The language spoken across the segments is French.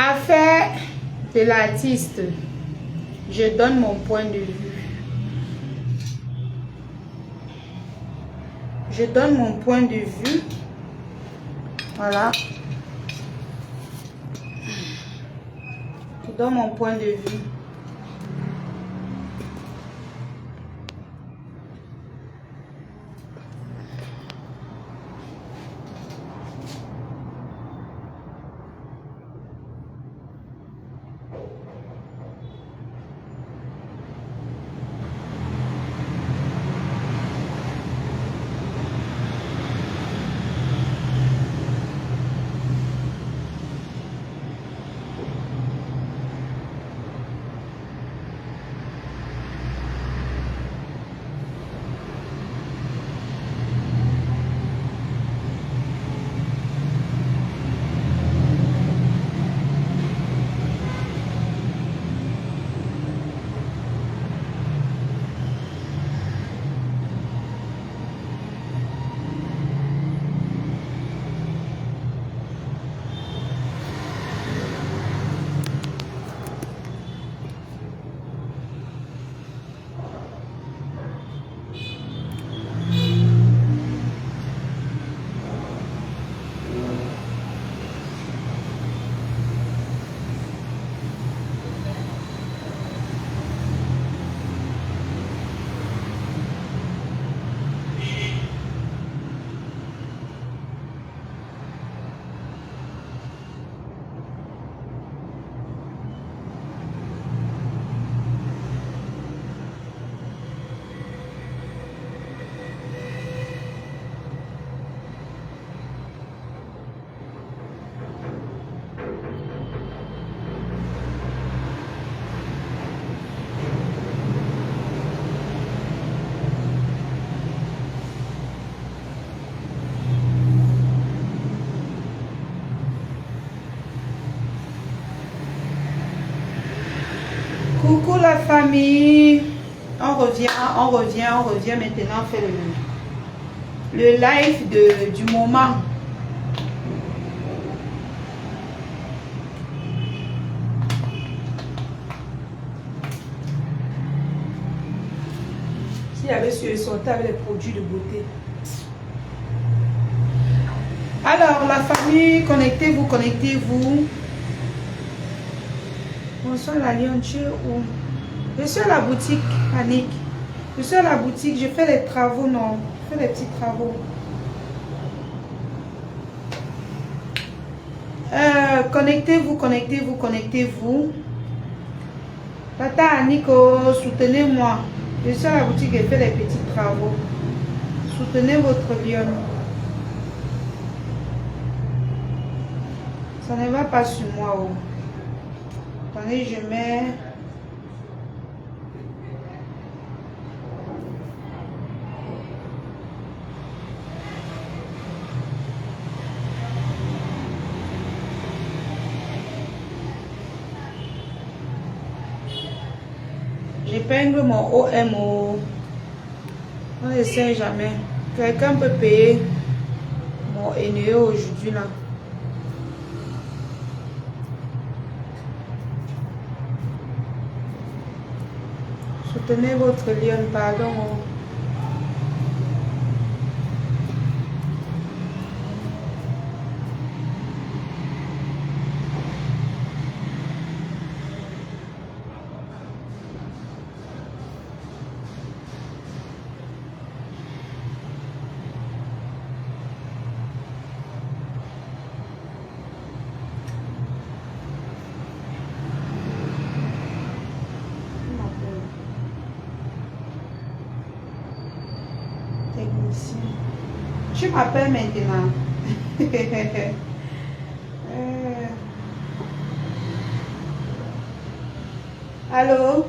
Affaire de l'artiste. Je donne mon point de vue. Je donne mon point de vue. Voilà. Je donne mon point de vue. Coucou la famille, on revient maintenant faire le live du moment. S'il y avait su sortir avec les produits de beauté. Alors la famille, connectez-vous, connectez-vous. Bonsoir la Lyon, tu es où? Je suis à la boutique, Annick. Je suis à la boutique, je fais les travaux, non. Je fais les petits travaux. Connectez-vous, connectez-vous, connectez-vous. Tata Annico, soutenez-moi. Je suis à la boutique et fais les petits travaux. Soutenez votre Lyon. Ça ne va pas sur moi, oh. Attendez, je mets... J'épingle mon OMO. On ne sait jamais. Quelqu'un peut payer mon NEO aujourd'hui là. Soutenez votre lion, pardon. Tu m'appelles maintenant. Allô?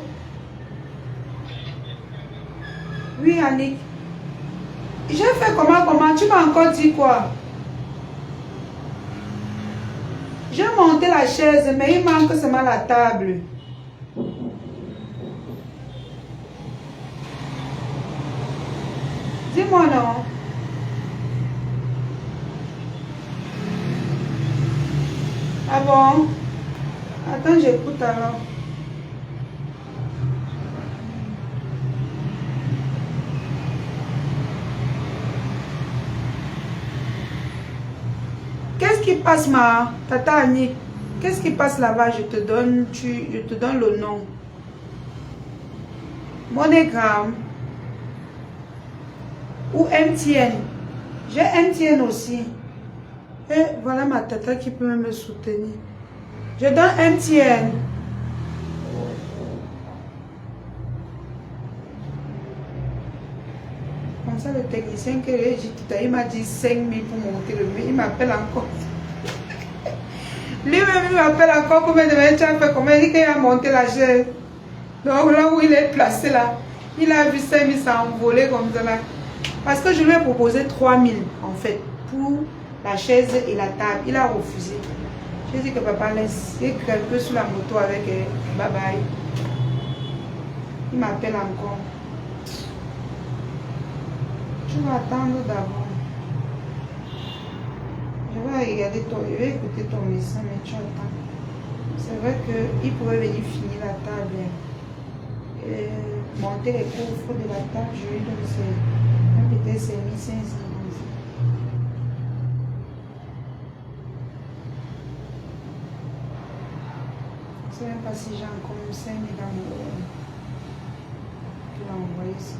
Oui, Annick. J'ai fait comment? Tu m'as encore dit quoi? J'ai monté la chaise, mais il manque seulement la table. Dis-moi non. Ah bon? Attends, j'écoute alors. Qu'est-ce qui passe, ma Tata Annie? Qu'est-ce qui passe là-bas? Je te donne le nom. MoneyGram ou MTN. J'ai MTN aussi. Et voilà ma tata qui peut me soutenir. Je donne MTN. Comme ça, le technicien que j'ai dit tout à l'heure, il m'a dit 5 000 pour monter le mur. Il m'appelle encore. Lui-même, il m'appelle encore combien de mètres tu as fait, combien il dit qu'il a monté la chaise. Donc là où il est placé là, il a vu 5 000 s'envoler comme ça là. Parce que je lui ai proposé 3 000 en fait pour la chaise et la table. Il a refusé. J'ai dit que papa laisse. Il est un peu sur la moto avec bye bye. Il m'appelle encore. Je vais attendre d'abord. Je vais regarder je vais écouter ton message, mais tu attends. C'est vrai qu'il pourrait venir finir la table. Et monter les coffres de la table, je lui donne peut-être 5 500. Je ne sais même pas si j'ai encore 5 000 dans mon pour l'envoyer ça.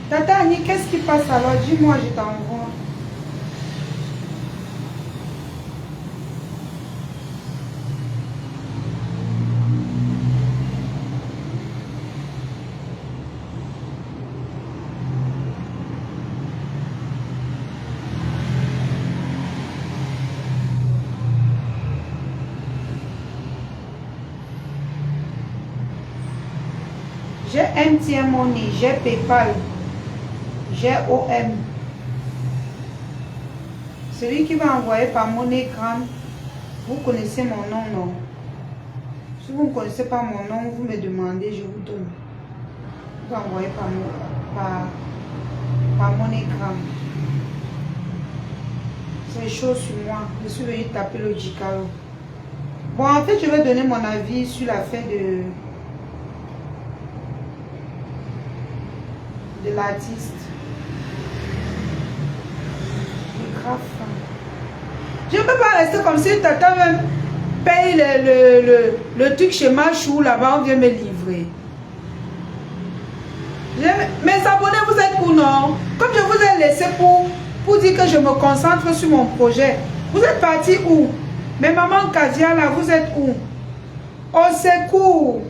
Tata Annie, qu'est-ce qui passe alors? Dis-moi, je t'envoie. J'ai MTN Money, j'ai PayPal. J'ai OM. Celui qui va envoyer par MoneyGram, vous connaissez mon nom, non? Si vous ne connaissez pas mon nom, vous me demandez, je vous donne. Vous envoyez par MoneyGram. C'est chaud sur moi. Je suis venu taper le Jicaro. Bon, en fait, je vais donner mon avis sur l'affaire de l'artiste. Je ne peux pas rester comme si tata même paye le truc chez Machou, là-bas, on vient me livrer. Mes abonnés, vous êtes où, non? Comme je vous ai laissé pour dire que je me concentre sur mon projet. Vous êtes parti où? Mais maman Kadia, là, vous êtes où? Au secours.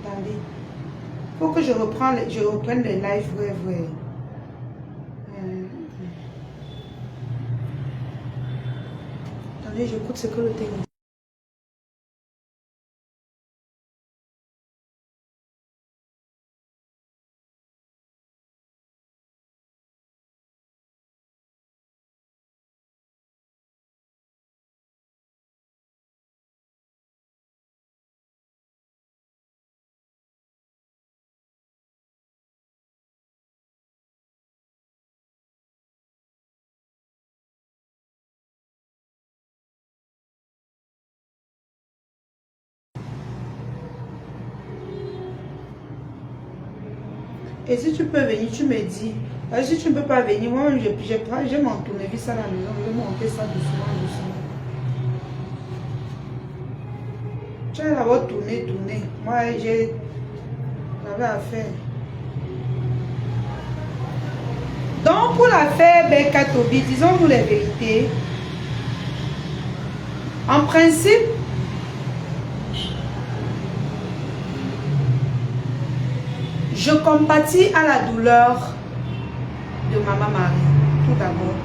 Attendez. Il faut que je reprenne les lives vrai. Attendez, j'écoute ce que le technicien. Et si tu peux venir, tu me dis. Si tu ne peux pas venir, moi j'ai mon tournevis à la maison, je vais monter ça doucement. Tu vas d'abord tourner. Moi, j'avais à faire. Donc, pour l'affaire Beka Tobi, disons-nous les vérités. En principe, je compatis à la douleur de Maman Marie, tout d'abord.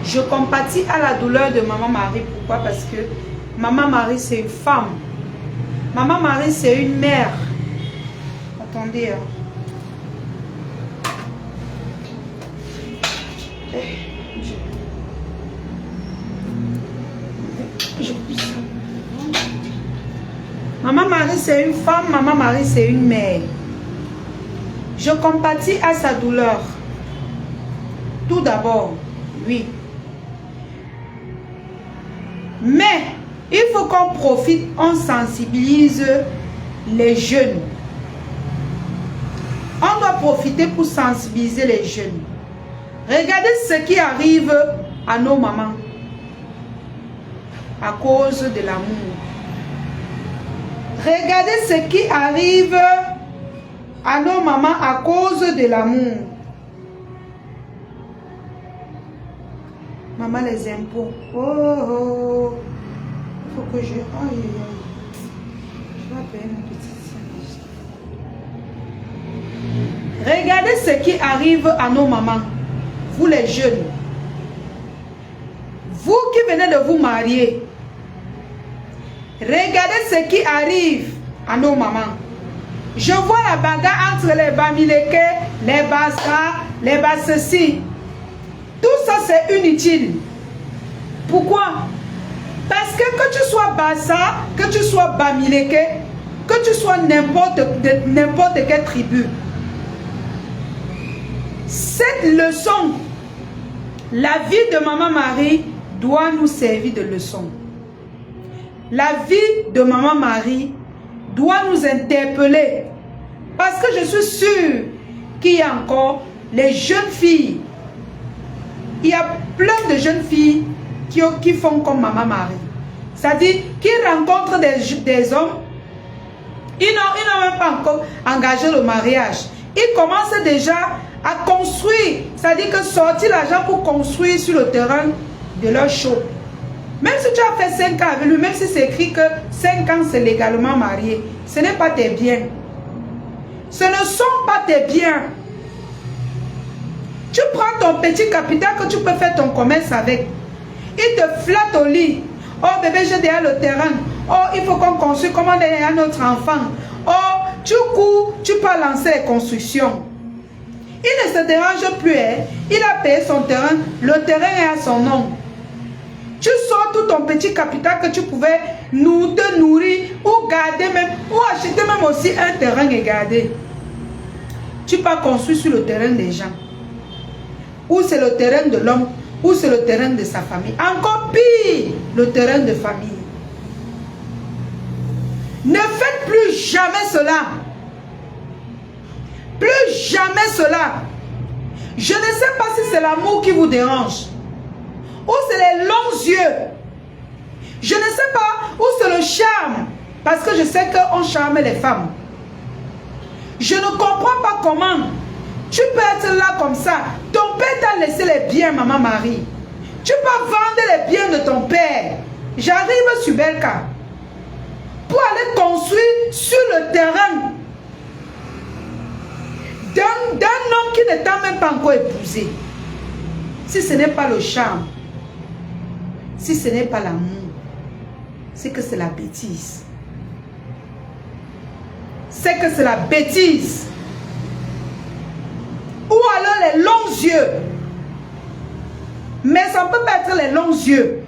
Je compatis à la douleur de Maman Marie. Pourquoi? Parce que Maman Marie, c'est une femme. Maman Marie, c'est une mère. Attendez. Maman Marie, c'est une femme. Maman Marie, c'est une mère. Je compatis à sa douleur. Tout d'abord, oui. Mais, il faut qu'on profite, on sensibilise les jeunes. On doit profiter pour sensibiliser les jeunes. Regardez ce qui arrive à nos mamans à cause de l'amour. Regardez ce qui arrive à nos mamans à cause de l'amour. Maman, les impôts. Oh, oh. Il faut que je... Aïe, aïe, aïe. Je vais payer mon petit service. Regardez ce qui arrive à nos mamans. Vous les jeunes. Vous qui venez de vous marier. Regardez ce qui arrive à nos mamans. Je vois la bagarre entre les Bamileke, les Bassa, les Bassessi. Tout ça c'est inutile. Pourquoi? Parce que tu sois Bassa, que tu sois Bamileke, que tu sois n'importe quelle tribu. Cette leçon, la vie de Maman Marie doit nous servir de leçon. La vie de Maman Marie doit nous interpeller. Parce que je suis sûre qu'il y a encore les jeunes filles. Il y a plein de jeunes filles qui font comme Maman Marie. C'est-à-dire qu'ils rencontrent des hommes. Ils n'ont même pas encore engagé le mariage. Ils commencent déjà à construire. C'est-à-dire que sortir l'argent pour construire sur le terrain de leur show. Même si tu as fait 5 ans avec lui, même si c'est écrit que 5 ans c'est légalement marié, ce n'est pas tes biens. Ce ne sont pas tes biens. Tu prends ton petit capital que tu peux faire ton commerce avec. Il te flatte au lit. Oh bébé, j'ai déjà le terrain. Oh, il faut qu'on construise. Comment donner à notre enfant? Oh, tu cours, tu peux lancer les constructions. Il ne se dérange plus. Hein? Il a payé son terrain. Le terrain est à son nom. Tu sors tout ton petit capital que tu pouvais te nourrir ou garder même, ou acheter même aussi un terrain et garder. Tu peux construire sur le terrain des gens. Ou c'est le terrain de l'homme, ou c'est le terrain de sa famille. Encore pire, le terrain de famille. Ne faites plus jamais cela. Plus jamais cela. Je ne sais pas si c'est l'amour qui vous dérange. Ou c'est les longs yeux. Je ne sais pas où c'est le charme. Parce que je sais qu'on charme les femmes. Je ne comprends pas comment tu peux être là comme ça. Ton père t'a laissé les biens, Maman Marie. Tu peux vendre les biens de ton père. J'arrive sur Belka pour aller construire sur le terrain d'un homme qui ne t'a même pas encore épousé. Si ce n'est pas le charme, si ce n'est pas l'amour, c'est que c'est la bêtise. C'est que c'est la bêtise. Ou alors les longs yeux. Mais ça ne peut pas être les longs yeux.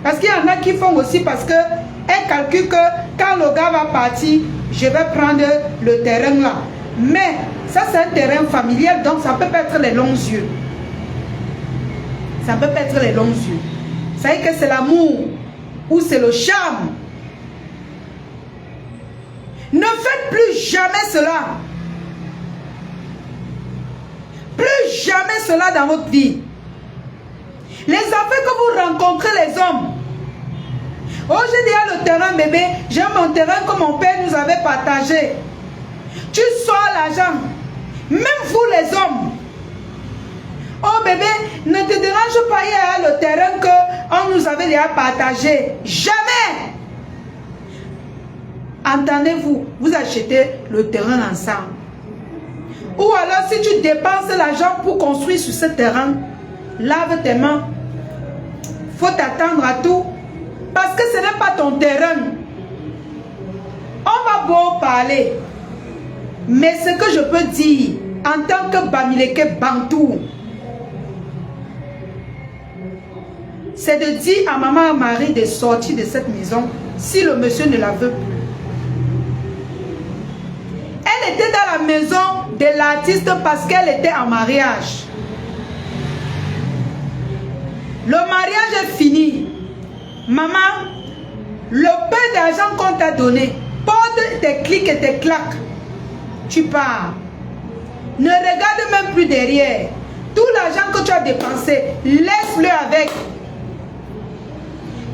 Parce qu'il y en a qui font aussi parce qu'elles calculent que quand le gars va partir, je vais prendre le terrain là. Mais ça c'est un terrain familial, donc ça ne peut pas être les longs yeux. Ça ne peut pas être les longs yeux. Ça veut dire que c'est l'amour ou c'est le charme. Ne faites plus jamais cela. Plus jamais cela dans votre vie. Les affaires que vous rencontrez les hommes. Oh, j'ai déjà le terrain bébé. J'ai mon terrain que mon père nous avait partagé. Tu sors l'argent. Même vous les hommes. Oh bébé, ne te dérange pas, il y a le terrain qu'on nous avait déjà partagé. Jamais. Entendez-vous, vous achetez le terrain ensemble. Ou alors si tu dépenses l'argent pour construire sur ce terrain, lave tes mains. Faut t'attendre à tout. Parce que ce n'est pas ton terrain. On va beau parler. Mais ce que je peux dire, en tant que Bamileke Bantou, c'est de dire à maman Marie de sortir de cette maison si le monsieur ne la veut plus. Elle était dans la maison de l'artiste parce qu'elle était en mariage. Le mariage est fini. Maman, le peu d'argent qu'on t'a donné, porte tes clics et tes claques. Tu pars. Ne regarde même plus derrière. Tout l'argent que tu as dépensé, laisse-le avec.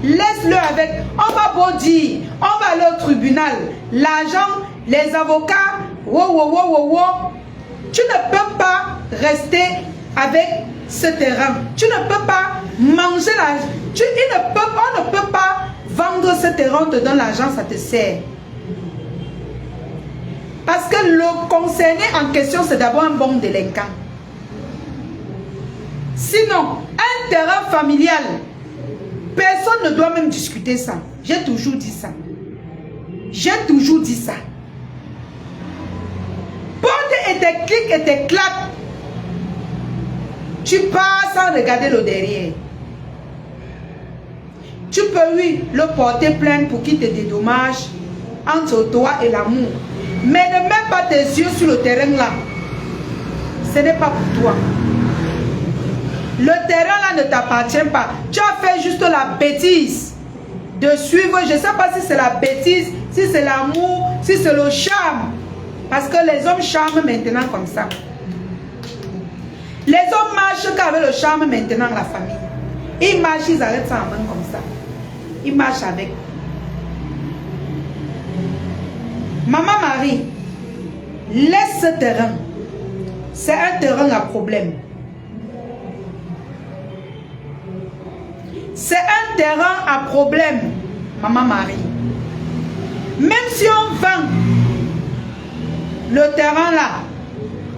Laisse-le avec. On va beau dire, on va aller au tribunal. L'argent, les avocats, tu ne peux pas rester avec ce terrain. Tu ne peux pas manger l'argent. On ne peut pas vendre ce terrain, on te donne l'argent, ça te sert. Parce que le concerné en question, c'est d'abord un bon délinquant. Sinon, un terrain familial, personne ne doit même discuter ça. J'ai toujours dit ça. J'ai toujours dit ça. Porte et tes clics et tes claques. Tu pars sans regarder le derrière. Tu peux, oui, le porter plainte pour qu'il te dédommage entre toi et l'amour. Mais ne mets pas tes yeux sur le terrain là. Ce n'est pas pour toi. Le terrain là ne t'appartient pas. Tu as fait juste la bêtise de suivre. Je ne sais pas si c'est la bêtise, si c'est l'amour, si c'est le charme. Parce que les hommes charment maintenant comme ça. Les hommes marchent qu'avec le charme maintenant la famille. Ils marchent, ils arrêtent ça en main comme ça. Ils marchent avec. Maman Marie, laisse ce terrain. C'est un terrain à problème. C'est un terrain à problème, Maman Marie. Même si on vend le terrain là,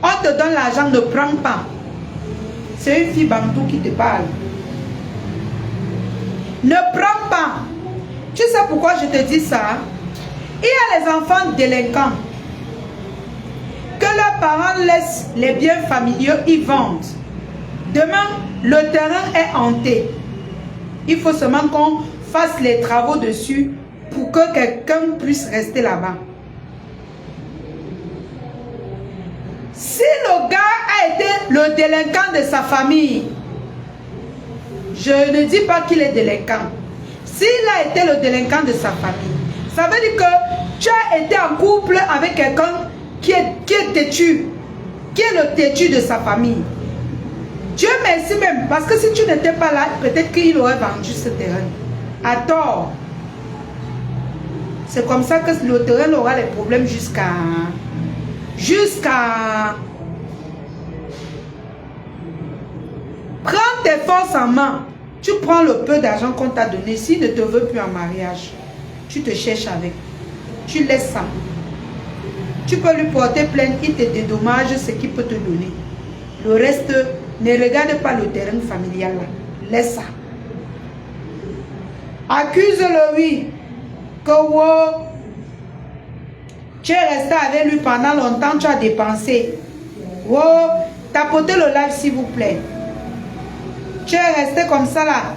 on te donne l'argent, ne prends pas. C'est une fille bantou qui te parle. Ne prends pas. Tu sais pourquoi je te dis ça? Il y a les enfants délinquants que leurs parents laissent les biens familiaux, ils vendent. Demain, le terrain est hanté. Il faut seulement qu'on fasse les travaux dessus pour que quelqu'un puisse rester là-bas. Si le gars a été le délinquant de sa famille, je ne dis pas qu'il est délinquant. S'il a été le délinquant de sa famille, ça veut dire que tu as été en couple avec quelqu'un qui est têtu, qui est le têtu de sa famille. Dieu merci même, parce que si tu n'étais pas là, peut-être qu'il aurait vendu ce terrain. À tort. C'est comme ça que le terrain aura les problèmes jusqu'à... Prends tes forces en main. Tu prends le peu d'argent qu'on t'a donné. S'il ne te veut plus en mariage, tu te cherches avec. Tu laisses ça. Tu peux lui porter plainte, il te dédommage ce qu'il peut te donner. Le reste, ne regarde pas le terrain familial là. Laisse ça. Accuse-le, oui. Que wow, tu es resté avec lui pendant longtemps, tu as dépensé. Wow, tapotez le live s'il vous plaît. Tu es resté comme ça là.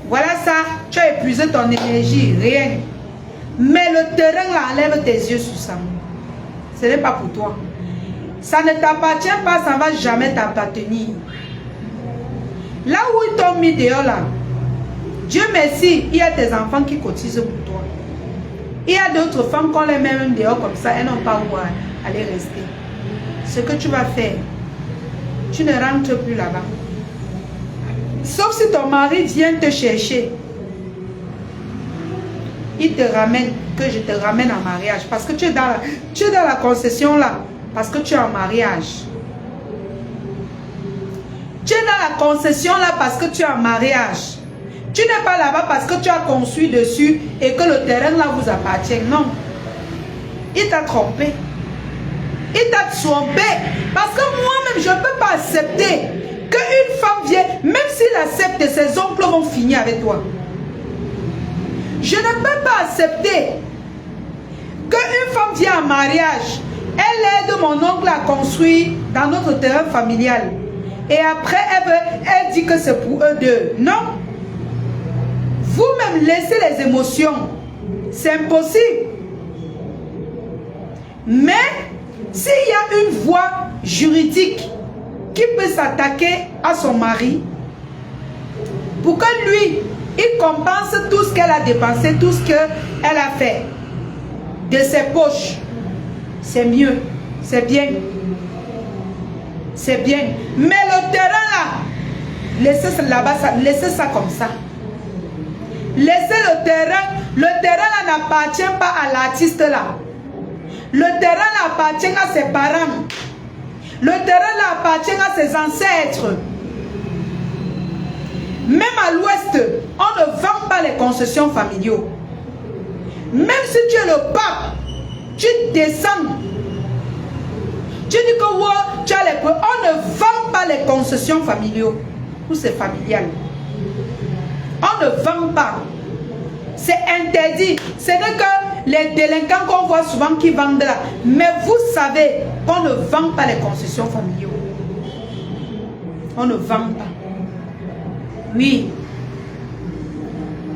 Voilà ça, tu as épuisé ton énergie, rien. Mais le terrain là, enlève tes yeux sur ça. Ce n'est pas pour toi. Ça ne t'appartient pas, ça ne va jamais t'appartenir. Là où ils t'ont mis dehors là, Dieu merci, il y a tes enfants qui cotisent pour toi. Il y a d'autres femmes qu'on les met même dehors comme ça, elles n'ont pas où aller rester. Ce que tu vas faire, tu ne rentres plus là-bas. Sauf si ton mari vient te chercher. Il te ramène, que je te ramène en mariage. Parce que tu es dans la concession là. Parce que tu es en mariage. Tu es dans la concession là parce que tu es en mariage. Tu n'es pas là-bas parce que tu as construit dessus et que le terrain là vous appartient. Non. Il t'a trompé. Il t'a trompé. Parce que moi-même, je ne peux pas accepter qu'une femme vienne, même s'il accepte, ses oncles vont finir avec toi. Je ne peux pas accepter qu'une femme vienne en mariage. Elle aide mon oncle à construire dans notre terrain familial. Et après, elle dit que c'est pour eux deux. Non. Vous-même laissez les émotions. C'est impossible. Mais s'il y a une voie juridique qui peut s'attaquer à son mari pour que lui, il compense tout ce qu'elle a dépensé, tout ce qu'elle a fait de ses poches, c'est mieux, c'est bien. C'est bien. Mais le terrain là, laissez ça là-bas, laissez ça comme ça. Laissez le terrain là n'appartient pas à l'artiste là. Le terrain là appartient à ses parents. Le terrain là appartient à ses ancêtres. Même à l'ouest, on ne vend pas les concessions familiaux. Même si tu es le pape, tu descends. Tu dis que ouais, tu as les preuves. On ne vend pas les concessions familiaux. Ou c'est familial. On ne vend pas. C'est interdit. Ce n'est que les délinquants qu'on voit souvent qui vendent là. Mais vous savez qu'on ne vend pas les concessions familiaux. On ne vend pas. Oui.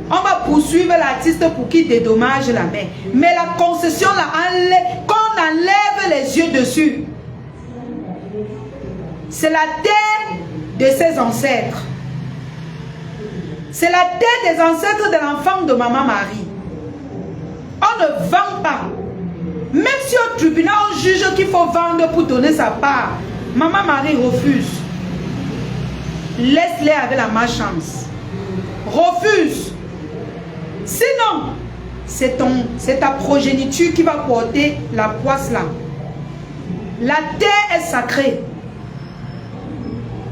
On va poursuivre l'artiste pour qu'il dédommage la mère. Mais la concession là, qu'on enlève les yeux dessus. C'est la terre de ses ancêtres. C'est la terre des ancêtres de l'enfant de Maman Marie. On ne vend pas. Même si au tribunal on juge qu'il faut vendre pour donner sa part, Maman Marie refuse. Laisse-les avec la malchance. Refuse. Sinon, c'est ta progéniture qui va porter la poisse là. La terre est sacrée.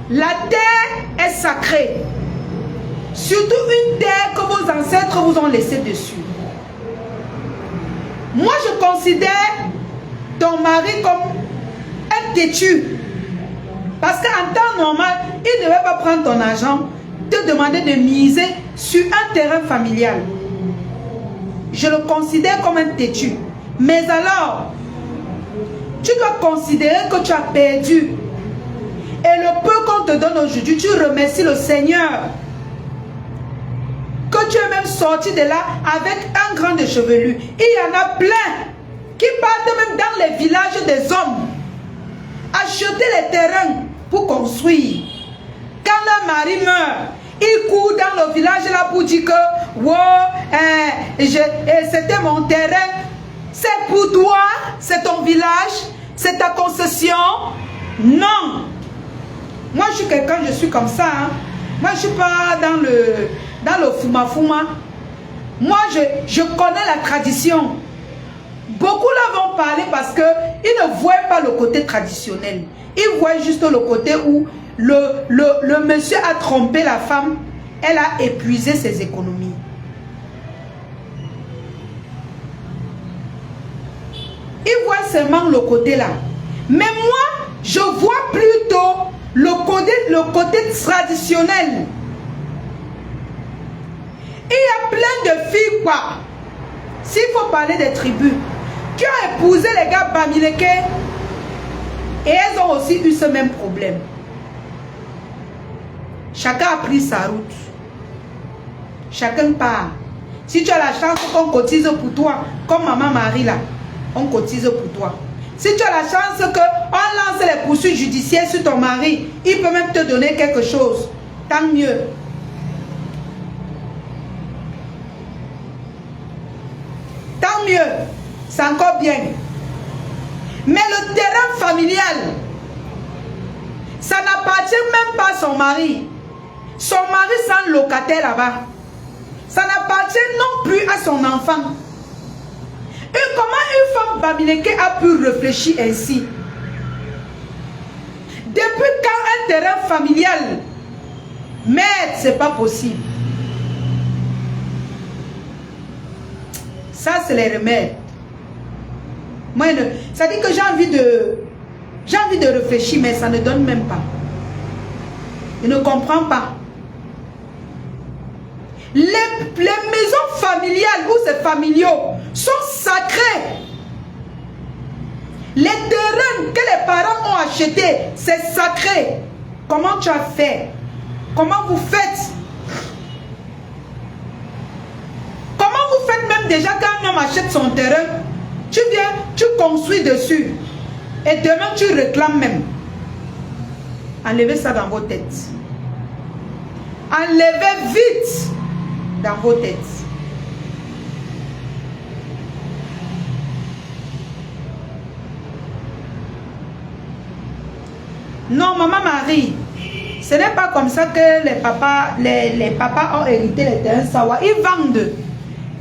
La terre est sacrée. Surtout une terre que vos ancêtres vous ont laissée dessus. Moi, je considère ton mari comme un têtu. Parce qu'en temps normal, il ne va pas prendre ton argent, te demander de miser sur un terrain familial. Je le considère comme un têtu. Mais alors, tu dois considérer que tu as perdu. Et le peu qu'on te donne aujourd'hui, tu remercies le Seigneur. Que tu es même sorti de là avec un grain de chevelu. Il y en a plein qui partent même dans les villages des hommes. Acheter les terrains pour construire. Quand leur mari meurt, ils courent dans le village là pour dire que wow, c'était mon terrain. C'est pour toi, c'est ton village, c'est ta concession. Non. Moi, je suis quelqu'un, je suis comme ça. Hein. Moi, je ne suis pas dans le fuma-fuma. Moi, je connais la tradition. Beaucoup là vont parler parce qu'ils ne voient pas le côté traditionnel. Ils voient juste le côté où le monsieur a trompé la femme. Elle a épuisé ses économies. Ils voient seulement le côté là. Mais moi, je vois plutôt le côté traditionnel. Il y a plein de filles, quoi. S'il faut parler des tribus, qui ont épousé les gars Bamileke et elles ont aussi eu ce même problème. Chacun a pris sa route. Chacun part. Si tu as la chance qu'on cotise pour toi, comme Maman Marie là, on cotise pour toi. Si tu as la chance qu'on lance les poursuites judiciaires sur ton mari, il peut même te donner quelque chose. Tant mieux. Tant mieux. C'est encore bien. Mais le terrain familial, ça n'appartient même pas à son mari. Son mari sans locataire là-bas. Ça n'appartient non plus à son enfant. Et comment une femme Bamileke a pu réfléchir ainsi? Depuis quand un terrain familial? Merde, c'est pas possible. Ça, c'est les remèdes. Moi, ça dit que j'ai envie de réfléchir, mais ça ne donne même pas. Je ne comprends pas. Les maisons familiales ou c'est familiaux sont sacrées. Les terrains que les parents ont achetés, c'est sacré. Comment tu as fait? Comment vous faites? déjà quand un homme achète son terrain, tu viens, tu construis dessus. Et demain, tu réclames même. Enlevez ça dans vos têtes. Enlevez vite dans vos têtes. Non, maman Marie, ce n'est pas comme ça que les papas ont hérité les terrains Sawa. Ils vendent.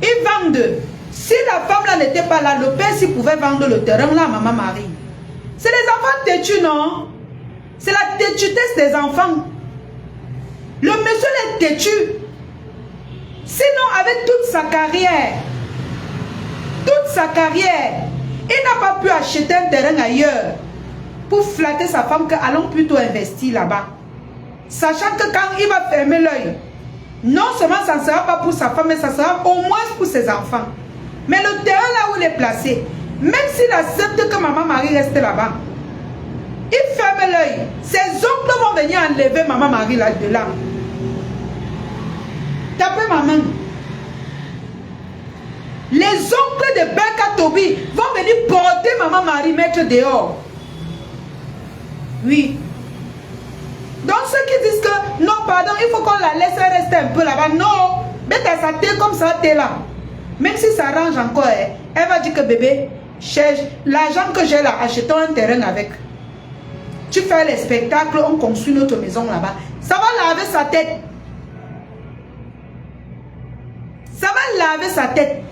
Ils vendent. Si la femme là n'était pas là, le père s'il pouvait vendre le terrain là, maman Marie. C'est les enfants têtus, non? C'est la têtutesse des enfants. Le monsieur est têtu. Sinon, avec toute sa carrière, il n'a pas pu acheter un terrain ailleurs pour flatter sa femme que allons plutôt investir là-bas. Sachant que quand il va fermer l'œil, non seulement ça ne sera pas pour sa femme, mais ça sera au moins pour ses enfants. Mais le terrain là où il est placé, même s'il accepte que maman Marie reste là-bas, il ferme l'œil. Ses oncles vont venir enlever maman Marie là-dedans. Tapez ma main. Les oncles de Berka Tobi vont venir porter maman Marie, mettre dehors. Oui. Donc ceux qui disent que non, pardon, il faut qu'on la laisse rester un peu là-bas. Non, bête à sa tête comme ça, t'es là. Même si ça arrange encore, elle va dire que bébé, cherche l'argent que j'ai là, achetons un terrain avec. Tu fais les spectacles, on construit notre maison là-bas. Ça va laver sa tête. Ça va laver sa tête.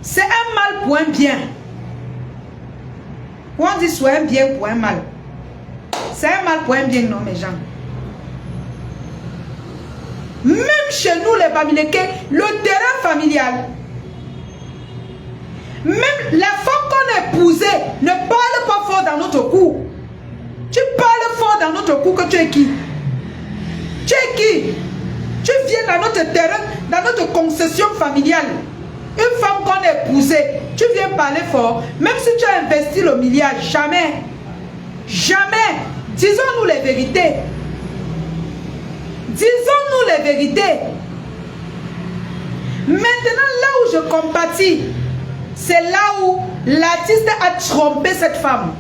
C'est un mal pour un bien. On dit soit un bien pour un mal. C'est un mal pour un bien, non, mes gens. Même chez nous, les Bamileke, le terrain familial, même la femme qu'on a épousée ne parle pas fort dans notre cou. Tu parles fort dans notre cou que tu es qui? Tu es qui? Tu viens dans notre terrain, dans notre concession familiale. Une femme qu'on a épousée, tu viens parler fort. Même si tu as investi le milliard, jamais. Jamais. Disons-nous les vérités. Disons-nous les vérités. Maintenant, là où je compatis, c'est là où l'artiste a trompé cette femme.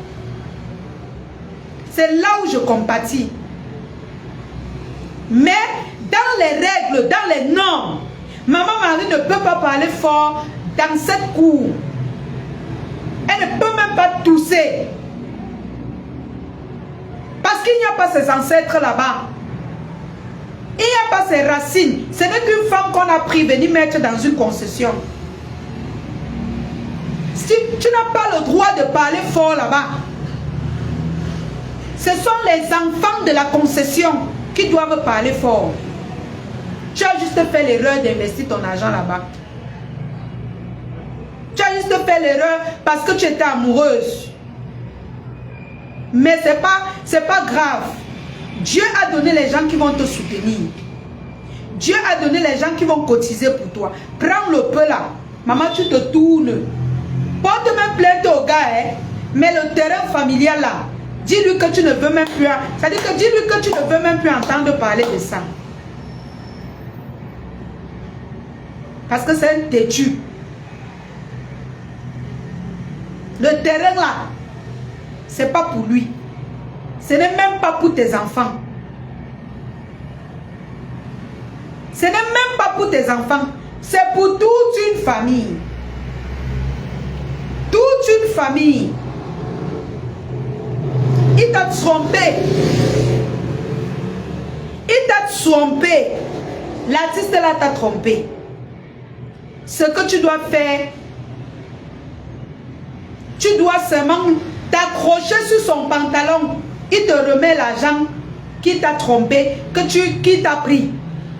C'est là où je compatis. Mais dans les règles, dans les normes, maman Marie ne peut pas parler fort dans cette cour. Elle ne peut même pas tousser. Parce qu'il n'y a pas ses ancêtres là-bas. Il n'y a pas ses racines. Ce n'est qu'une femme qu'on a pris venir mettre dans une concession. Si tu n'as pas le droit de parler fort là-bas, ce sont les enfants de la concession qui doivent parler fort. Tu as juste fait l'erreur d'investir ton argent là-bas. Tu as juste fait l'erreur parce que tu étais amoureuse. Mais c'est pas grave. Dieu a donné les gens qui vont te soutenir. Dieu a donné les gens qui vont cotiser pour toi. Prends le peu là. Maman, tu te tournes. Porte même plainte au gars, hein. Mais le terrain familial là, dis-lui que tu ne veux même plus. C'est-à-dire que dis-lui que tu ne veux même plus entendre parler de ça. Parce que c'est un têtu. Le terrain là, c'est pas pour lui. Ce n'est même pas pour tes enfants. Ce n'est même pas pour tes enfants. C'est pour toute une famille. Toute une famille. Il t'a trompé. Il t'a trompé. L'artiste là t'a trompé. Ce que tu dois faire, tu dois seulement t'accrocher sur son pantalon. Il te remet l'argent qui t'a trompé, qui t'a pris.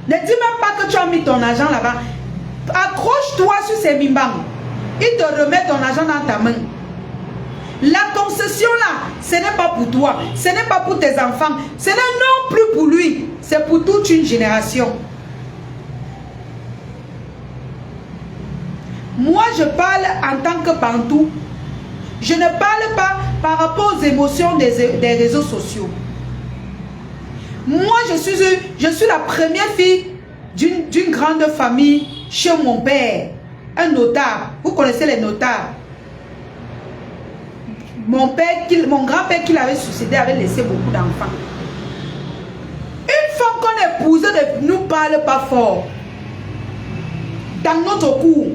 Ne dis même pas que tu as mis ton argent là-bas. Accroche-toi sur ses bimbans. Il te remet ton argent dans ta main. La concession là, ce n'est pas pour toi. Ce n'est pas pour tes enfants. Ce n'est non plus pour lui. C'est pour toute une génération. Moi, je parle en tant que Bantou. Je ne parle pas par rapport aux émotions des réseaux sociaux. Moi, je suis la première fille d'une grande famille chez mon père. Un notable. Vous connaissez les notables. Mon grand-père qui l'avait succédé avait laissé beaucoup d'enfants. Une femme qu'on épousait ne nous parle pas fort. Dans notre cours.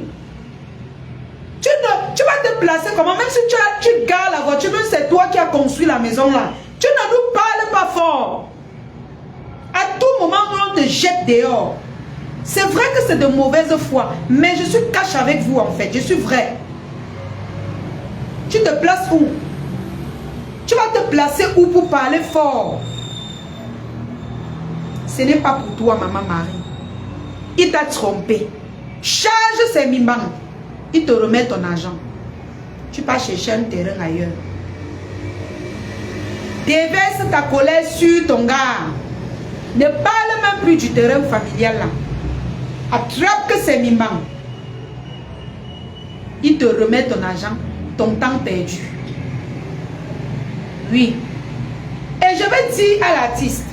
Tu vas te placer comment? Même si tu gares la voiture, même c'est toi qui as construit la maison là. Tu ne nous parles pas fort. À tout moment, on te jette dehors. C'est vrai que c'est de mauvaise foi, mais je suis cash avec vous en fait. Je suis vrai. Tu te places où? Tu vas te placer où pour parler fort? Ce n'est pas pour toi, maman Marie. Il t'a trompé. Charge ses mimans. Il te remet ton argent. Tu pars chercher un terrain ailleurs. Déverse ta colère sur ton gars. Ne parle même plus du terrain familial là. Attrape que c'est mimant. Il te remet ton argent, ton temps perdu. Oui. Et je vais dire à l'artiste,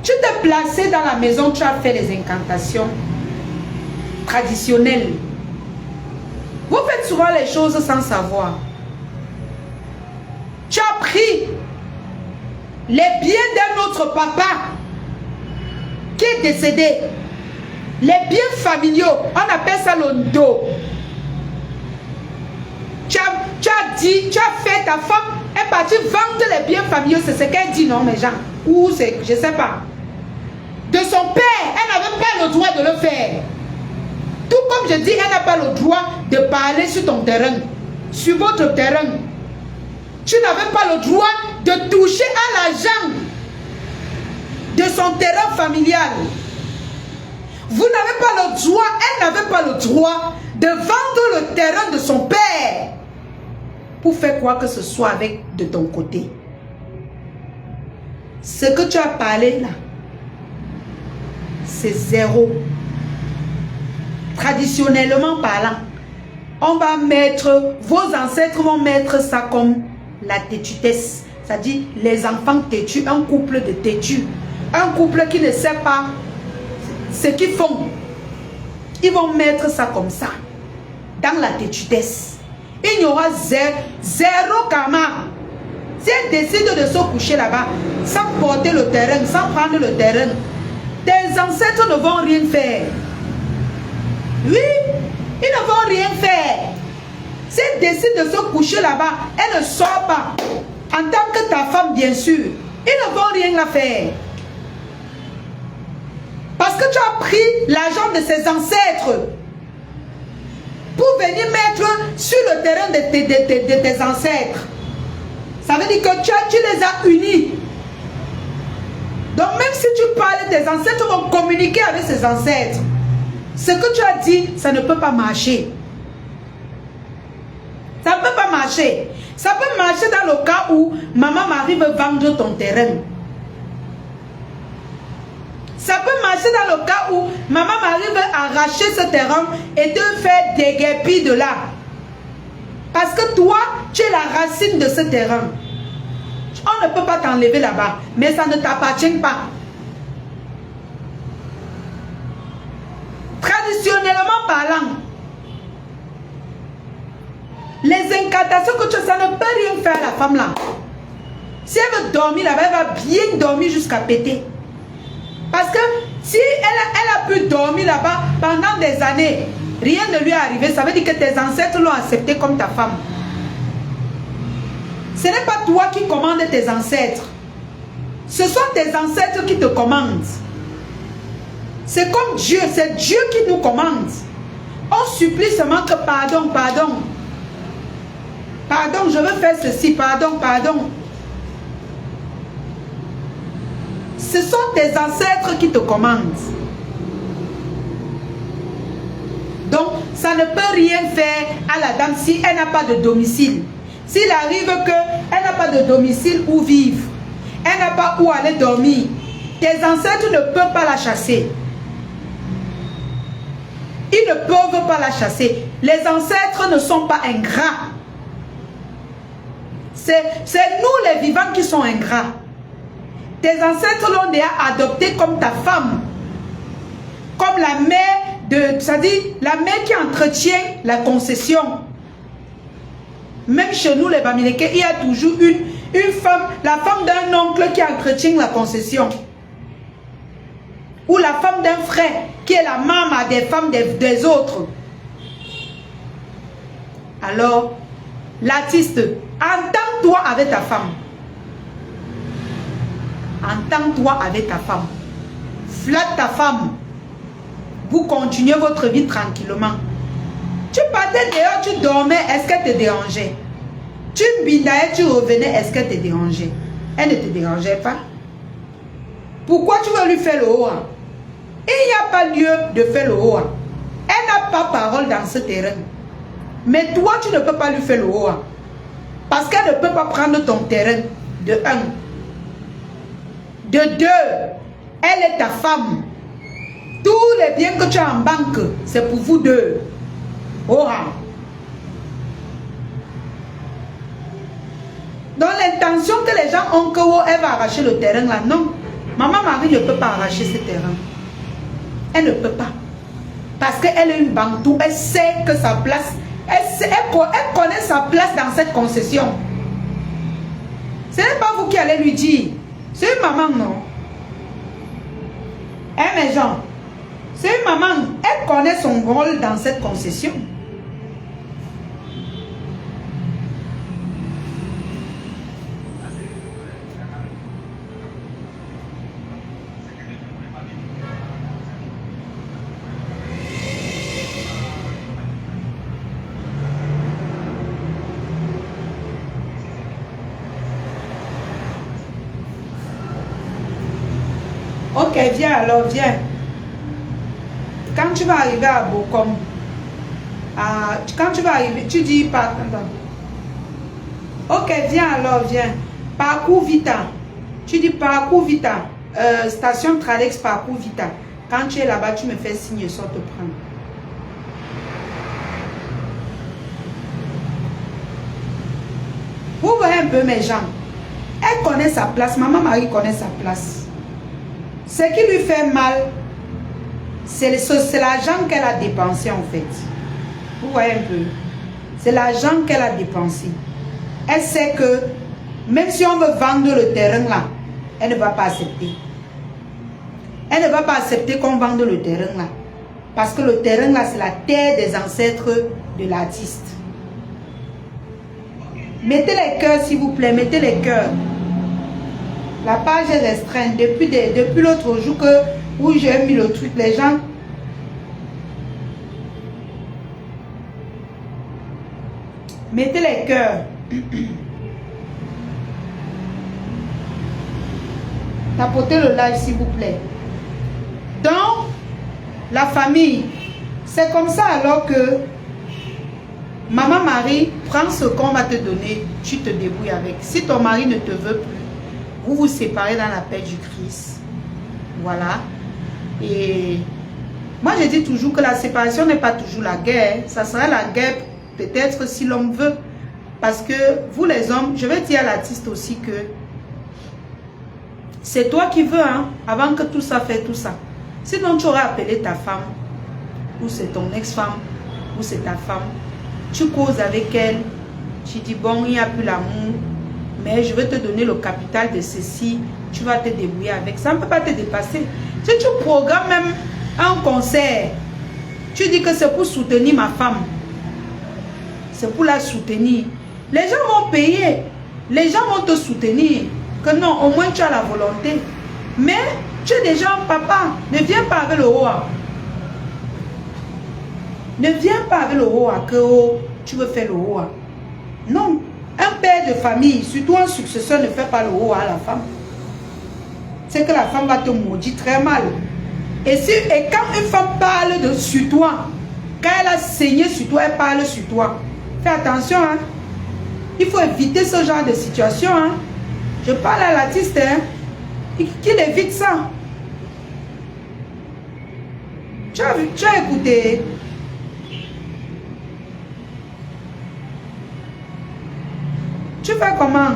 tu t'es placé dans la maison, tu as fait les incantations traditionnelles. Vous faites souvent les choses sans savoir. Tu as pris les biens d'un autre papa qui est décédé. Les biens familiaux, on appelle ça le dos. Tu as dit, tu as fait ta femme est partie vendre les biens familiaux, c'est ce qu'elle dit, non, mes gens? Ou c'est, je ne sais pas. De son père, elle n'avait pas le droit de le faire. Tout comme je dis, elle n'a pas le droit de parler sur ton terrain, sur votre terrain. Tu n'avais pas le droit de toucher à l'argent de son terrain familial. Vous n'avez pas le droit, elle n'avait pas le droit de vendre le terrain de son père pour faire quoi que ce soit avec de ton côté. Ce que tu as parlé là, c'est zéro. Traditionnellement parlant, on va mettre, vos ancêtres vont mettre ça comme la têtutesse. C'est-à-dire les enfants têtus, un couple de têtus. Un couple qui ne sait pas ce qu'ils font. Ils vont mettre ça comme ça. Dans la têtutesse. Il n'y aura zéro karma. Si elle décide de se coucher là-bas, sans porter le terrain, sans prendre le terrain, tes ancêtres ne vont rien faire. Oui, ils ne vont rien faire. Si elle décide de se coucher là-bas, elle ne sort pas. En tant que ta femme, bien sûr, ils ne vont rien la faire. Parce que tu as pris l'argent de ses ancêtres pour venir mettre sur le terrain de tes ancêtres. Ça veut dire que tu les as unis. Donc même si tu parles, tes ancêtres vont communiquer avec ses ancêtres. Ce que tu as dit, ça ne peut pas marcher. Ça ne peut pas marcher. Ça peut marcher dans le cas où maman Marie veut vendre ton terrain. Ça peut marcher dans le cas où maman Marie veut arracher ce terrain et te faire déguerpir de là. Parce que toi, tu es la racine de ce terrain. On ne peut pas t'enlever là-bas, mais ça ne t'appartient pas. Traditionnellement parlant, les incantations que tu as, ça ne peut rien faire à la femme là. Si elle veut dormir là-bas, elle va bien dormir jusqu'à péter. Parce que si elle a pu dormir là-bas pendant des années, rien ne lui est arrivé, ça veut dire que tes ancêtres l'ont accepté comme ta femme. Ce n'est pas toi qui commandes tes ancêtres. Ce sont tes ancêtres qui te commandent. C'est comme Dieu, c'est Dieu qui nous commande. On supplie seulement que pardon, pardon. Pardon, je veux faire ceci, pardon, pardon. Ce sont tes ancêtres qui te commandent. Donc, ça ne peut rien faire à la dame si elle n'a pas de domicile. S'il arrive qu'elle n'a pas de domicile où vivre, elle n'a pas où aller dormir, tes ancêtres ne peuvent pas la chasser. Ils ne peuvent pas la chasser. Les ancêtres ne sont pas ingrats. C'est nous les vivants qui sont ingrats. Tes ancêtres l'ont déjà adopté comme ta femme. Comme la mère de... C'est-à-dire la mère qui entretient la concession. Même chez nous les Bamileke, il y a toujours une femme, la femme d'un oncle qui entretient la concession. Ou la femme d'un frère qui est la maman des femmes des autres. Alors, l'artiste, entends-toi avec ta femme. Entends-toi avec ta femme. Flatte ta femme. Vous continuez votre vie tranquillement. Tu partais dehors, tu dormais, est-ce qu'elle te dérangeait? Tu binaillais, tu revenais, est-ce qu'elle te dérangeait? Elle ne te dérangeait pas. Pourquoi tu veux lui faire le haut? Il n'y a pas lieu de faire le haut. Elle n'a pas parole dans ce terrain. Mais toi, tu ne peux pas lui faire le haut. Parce qu'elle ne peut pas prendre ton terrain. De un. De deux, elle est ta femme. Tous les biens que tu as en banque, c'est pour vous deux. Oh. Donc l'intention que les gens ont que elle va arracher le terrain là, non. Maman Marie ne peut pas arracher ce terrain. Elle ne peut pas. Parce qu'elle est une bantou, elle sait que sa place, elle connaît sa place dans cette concession. Ce n'est pas vous qui allez lui dire. C'est une maman, non? Hein, mes gens? C'est une maman, elle connaît son rôle dans cette concession. Ok, viens alors, viens. Quand tu vas arriver à Bokom, quand tu vas arriver, tu dis pas. Ok, viens alors, viens. Parcours Vita. Tu dis parcours Vita. Station Tralex, parcours Vita. Quand tu es là-bas, tu me fais signe, je sors te prendre. Vous voyez un peu mes gens. Elle connaît sa place. Maman Marie connaît sa place. Ce qui lui fait mal, c'est l'argent qu'elle a dépensé en fait. Vous voyez un peu. C'est l'argent qu'elle a dépensé. Elle sait que même si on veut vendre le terrain là, elle ne va pas accepter. Elle ne va pas accepter qu'on vende le terrain là. Parce que le terrain là, c'est la terre des ancêtres de l'artiste. Mettez les cœurs s'il vous plaît, mettez les cœurs. La page est restreinte. Depuis l'autre jour où j'ai mis le truc, les gens... Mettez les cœurs. Tapotez le live s'il vous plaît. Donc, la famille, c'est comme ça alors que Maman Marie prend ce qu'on va te donner, tu te débrouilles avec. Si ton mari ne te veut plus, vous vous séparez dans la paix du Christ. Voilà. Et moi, je dis toujours que la séparation n'est pas toujours la guerre. Ça sera la guerre peut-être si l'homme veut. Parce que vous les hommes, je vais dire à l'artiste aussi que c'est toi qui veux, hein, avant que tout ça fait tout ça. Sinon, tu aurais appelé ta femme, ou c'est ton ex-femme, ou c'est ta femme. Tu causes avec elle, tu dis bon, il n'y a plus l'amour, mais je vais te donner le capital de ceci, tu vas te débrouiller avec. Ça ne peut pas te dépasser. Si tu programmes même un concert, tu dis que c'est pour soutenir ma femme, c'est pour la soutenir. Les gens vont payer, les gens vont te soutenir, que non, au moins tu as la volonté. Mais tu es déjà un papa, ne viens pas avec le haut. Ne viens pas avec le haut que oh, tu veux faire le haut. Non, un père de famille, surtout un successeur, ne fait pas le haut à la femme. C'est que la femme va te maudire très mal. Et quand une femme parle sur toi, quand elle a saigné sur toi, elle parle sur toi. Fais attention, hein. Il faut éviter ce genre de situation, hein. Je parle à l'artiste, hein, qu'il évite ça. Tu as écouté. Tu fais comment?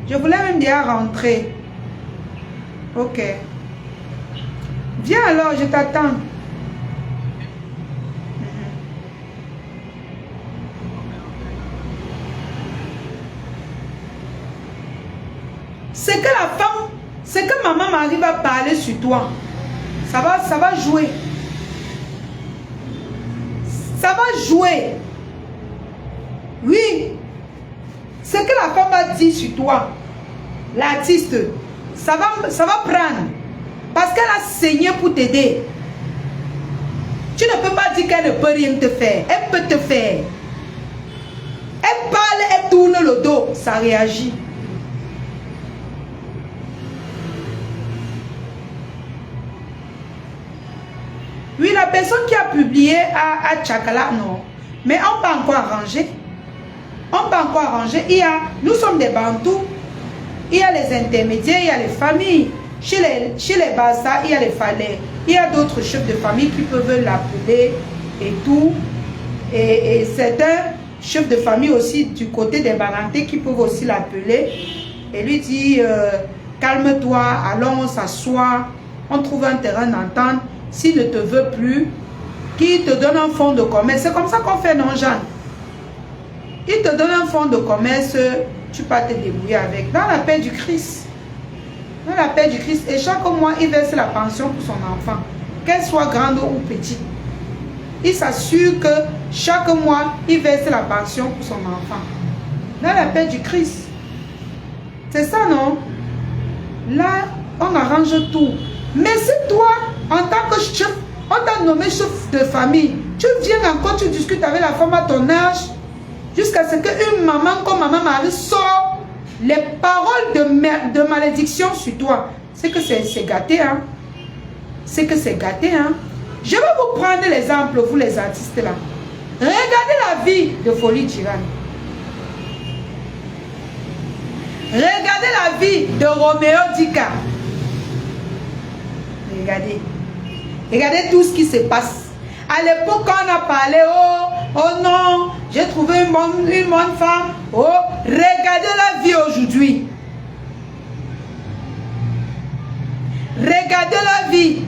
Je voulais même déjà rentrer. Ok. Viens alors, je t'attends. C'est que la femme, c'est que maman Marie va parler sur toi. Ça va jouer. Ça va jouer. Oui. Ce que la femme va dire sur toi, l'artiste, ça va prendre. Parce qu'elle a saigné pour t'aider. Tu ne peux pas dire qu'elle ne peut rien te faire. Elle peut te faire. Elle parle, elle tourne le dos, ça réagit. Oui, la personne qui a publié à Tchakala, non. Mais on peut encore arranger. On peut encore arranger. Nous sommes des Bantous. Il y a les intermédiaires, il y a les familles. Chez les Bassa, il y a les Falais. Il y a d'autres chefs de famille qui peuvent l'appeler et tout. Et certains chefs de famille aussi du côté des Barantais qui peuvent aussi l'appeler. Et lui dit, calme-toi, allons, on s'assoit, on trouve un terrain d'entente. S'il ne te veut plus, qu'il te donne un fonds de commerce. C'est comme ça qu'on fait, non, Jeanne? Il te donne un fonds de commerce, tu peux te débrouiller avec. Dans la paix du Christ. Dans la paix du Christ. Et chaque mois, il verse la pension pour son enfant. Qu'elle soit grande ou petite. Il s'assure que chaque mois, il verse la pension pour son enfant. Dans la paix du Christ. C'est ça, non? Là, on arrange tout. Mais si toi, en tant que chef, on t'a nommé chef de famille, tu viens encore, tu discutes avec la femme à ton âge, jusqu'à ce qu'une maman comme maman Marie sort les paroles de malédiction sur toi. C'est que c'est gâté, hein. C'est que c'est gâté, hein. Je vais vous prendre l'exemple, vous les artistes là. Regardez la vie de Folie Tirane. Regardez la vie de Roméo Dika. Regardez. Regardez tout ce qui se passe. À l'époque, on a parlé, oh non, j'ai trouvé une bonne femme. Oh, regardez la vie aujourd'hui. Regardez la vie.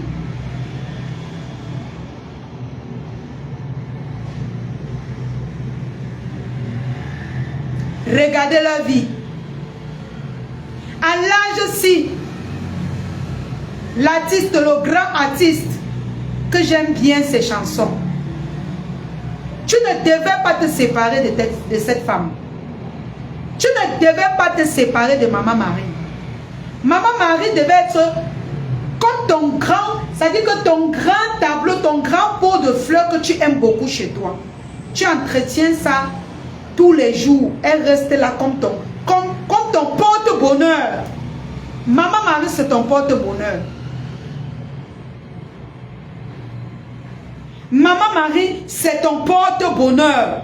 Regardez la vie. À l'âge-ci, l'artiste, le grand artiste, que j'aime bien ses chansons. Tu ne devais pas te séparer de cette femme. Tu ne devais pas te séparer de Maman Marie. Maman Marie devait être comme ton grand, c'est-à-dire que ton grand tableau, ton grand pot de fleurs que tu aimes beaucoup chez toi. Tu entretiens ça tous les jours. Elle reste là comme ton porte-bonheur. Maman Marie, c'est ton porte-bonheur. Maman Marie, c'est ton porte-bonheur.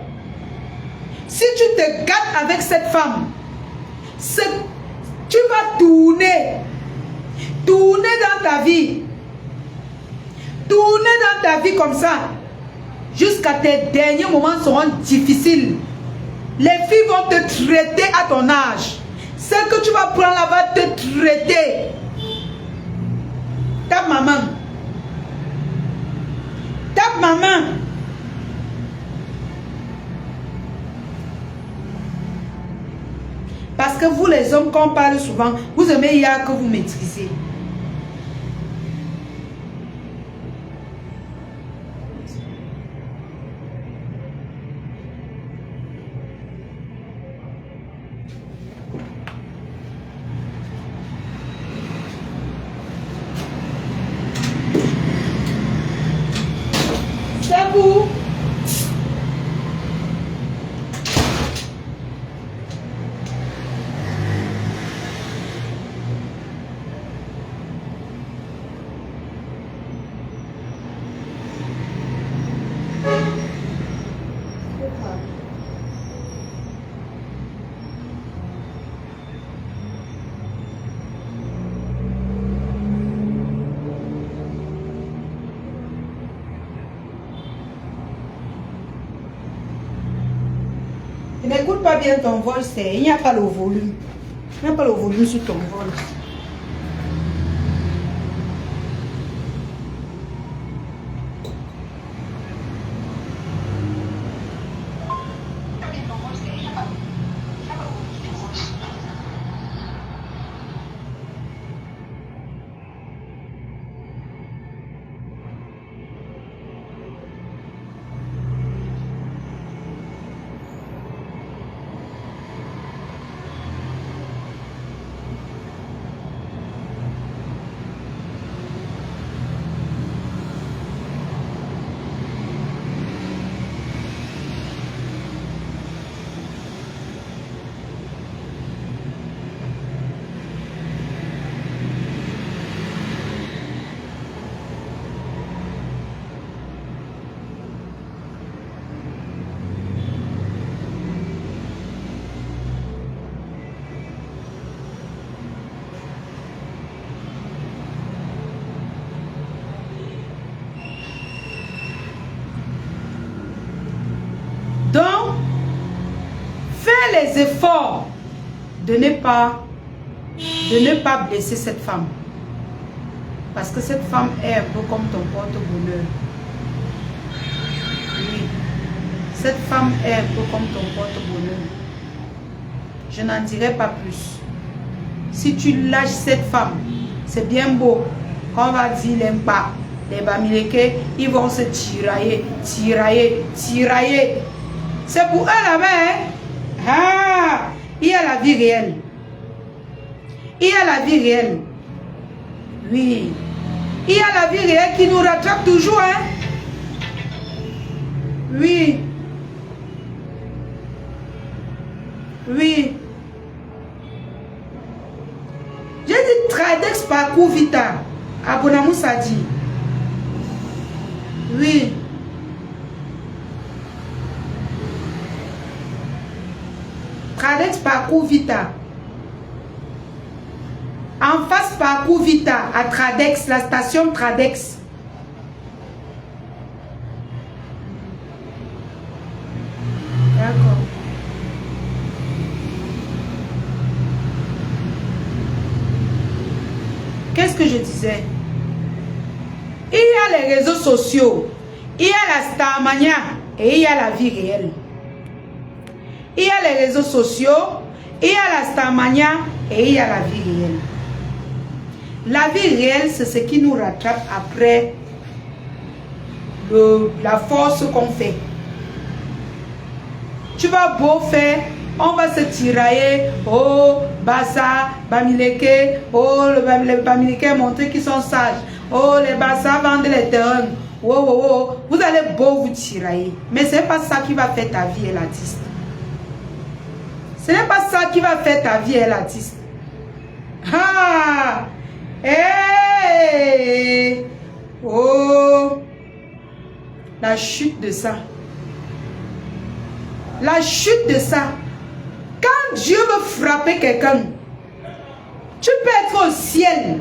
Si tu te gâtes avec cette femme, tu vas tourner dans ta vie. Tourner dans ta vie comme ça. Jusqu'à tes derniers moments seront difficiles. Les filles vont te traiter à ton âge. Celle que tu vas prendre là va te traiter. Ta maman. Ta maman. Parce que vous les hommes, quand on parle souvent, vous aimez hier que vous maîtrisez. C'est vous. N'écoute pas bien ton voice, il n'y a pas le volume. Même pas le volume sur ton vol. Donc, fais les efforts de ne pas blesser cette femme. Parce que cette femme est un peu comme ton porte-bonheur. Oui. Cette femme est un peu comme ton porte-bonheur. Je n'en dirai pas plus. Si tu lâches cette femme, c'est bien beau. Quand on va dire les Bamileke, ils vont se tirailler. C'est pour eux là-bas. Hein? Ah, il y a la vie réelle. Il y a la vie réelle. Oui. Il y a la vie réelle qui nous rattrape toujours. Hein? Oui. Oui. J'ai dit Tradex parcours vita. Abonamou ça dit. Oui. Tradex parcours vita. En face parcours vita à Tradex, la station Tradex. D'accord. Qu'est-ce que je disais? Il y a les réseaux sociaux, il y a la Starmania et il y a la vie réelle. Il y a les réseaux sociaux, il y a la Starmania et il y a la vie réelle. La vie réelle, c'est ce qui nous rattrape après la force qu'on fait. Tu vas beau faire, on va se tirailler. Oh, Bassa, Bamileke. Oh, les Bamileke montrent qu'ils sont sages. Oh, les Bassa vendent les terrains. Oh, oh, oh. Vous allez beau vous tirailler. Mais ce n'est pas ça qui va faire ta vie et l'artiste. Ce n'est pas ça qui va faire ta vie et l'artiste. Ah! Hey! Oh! La chute de ça. La chute de ça. Quand Dieu veut frapper quelqu'un, tu peux être au ciel.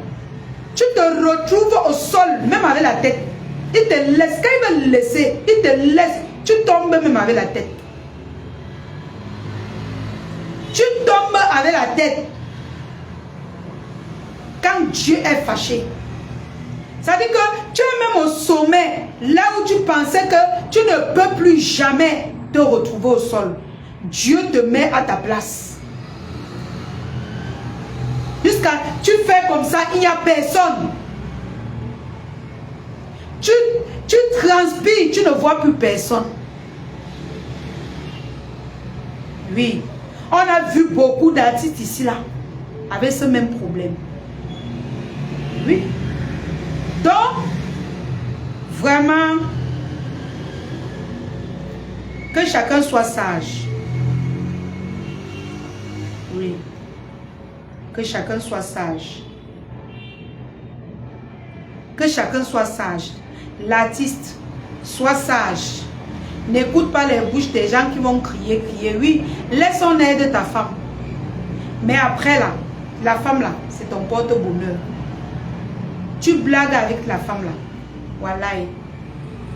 Tu te retrouves au sol, même avec la tête. Il te laisse. Quand il veut le laisser, il te laisse. Tu tombes même avec la tête. Tu tombes avec la tête. Quand Dieu est fâché. Ça veut dire que tu es même au sommet, là où tu pensais que tu ne peux plus jamais te retrouver au sol. Dieu te met à ta place. Jusqu'à tu fais comme ça, il n'y a personne. Tu transpires, tu ne vois plus personne. Oui. On a vu beaucoup d'artistes ici là avec ce même problème. Oui. Donc, vraiment, que chacun soit sage. Oui. Que chacun soit sage. Que chacun soit sage. L'artiste, soit sage. N'écoute pas les bouches des gens qui vont crier. Oui, laisse en aide ta femme. Mais après là, la femme là, c'est ton porte-bonheur. Tu blagues avec la femme là. Voilà.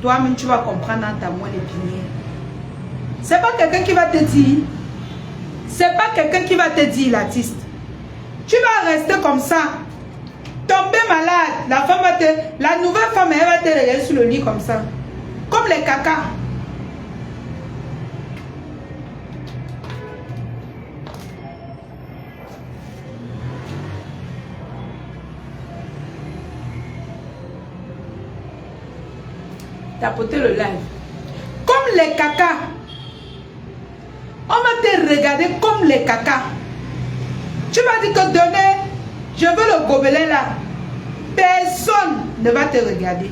Toi-même, tu vas comprendre dans ta moelle épinière. C'est pas quelqu'un qui va te dire. C'est pas quelqu'un qui va te dire, l'artiste. Tu vas rester comme ça. Tomber malade. La nouvelle femme, elle va te regarder sur le lit comme ça. Comme les caca. Tapoter le live. Comme les caca. On va te regarder comme les caca. Tu vas dire que donner, je veux le gobelet là. Personne ne va te regarder.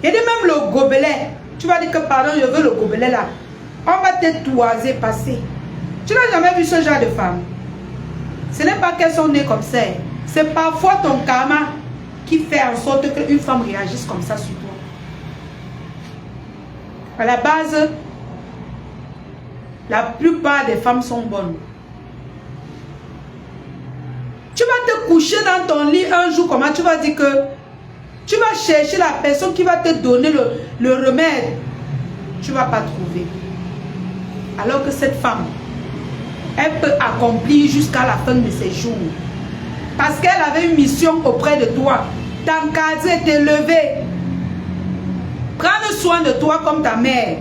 Et même le gobelet, tu vas dire que pardon, je veux le gobelet là. On va te toiser, passer. Tu n'as jamais vu ce genre de femme. Ce n'est pas qu'elles sont nées comme ça. C'est parfois ton karma qui fait en sorte qu'une femme réagisse comme ça sur toi. À la base, la plupart des femmes sont bonnes. Tu vas te coucher dans ton lit un jour, comment tu vas dire que tu vas chercher la personne qui va te donner le remède. Tu ne vas pas trouver. Alors que cette femme, elle peut accomplir jusqu'à la fin de ses jours. Parce qu'elle avait une mission auprès de toi. T'encadrer, t'élever. Prendre soin de toi comme ta mère.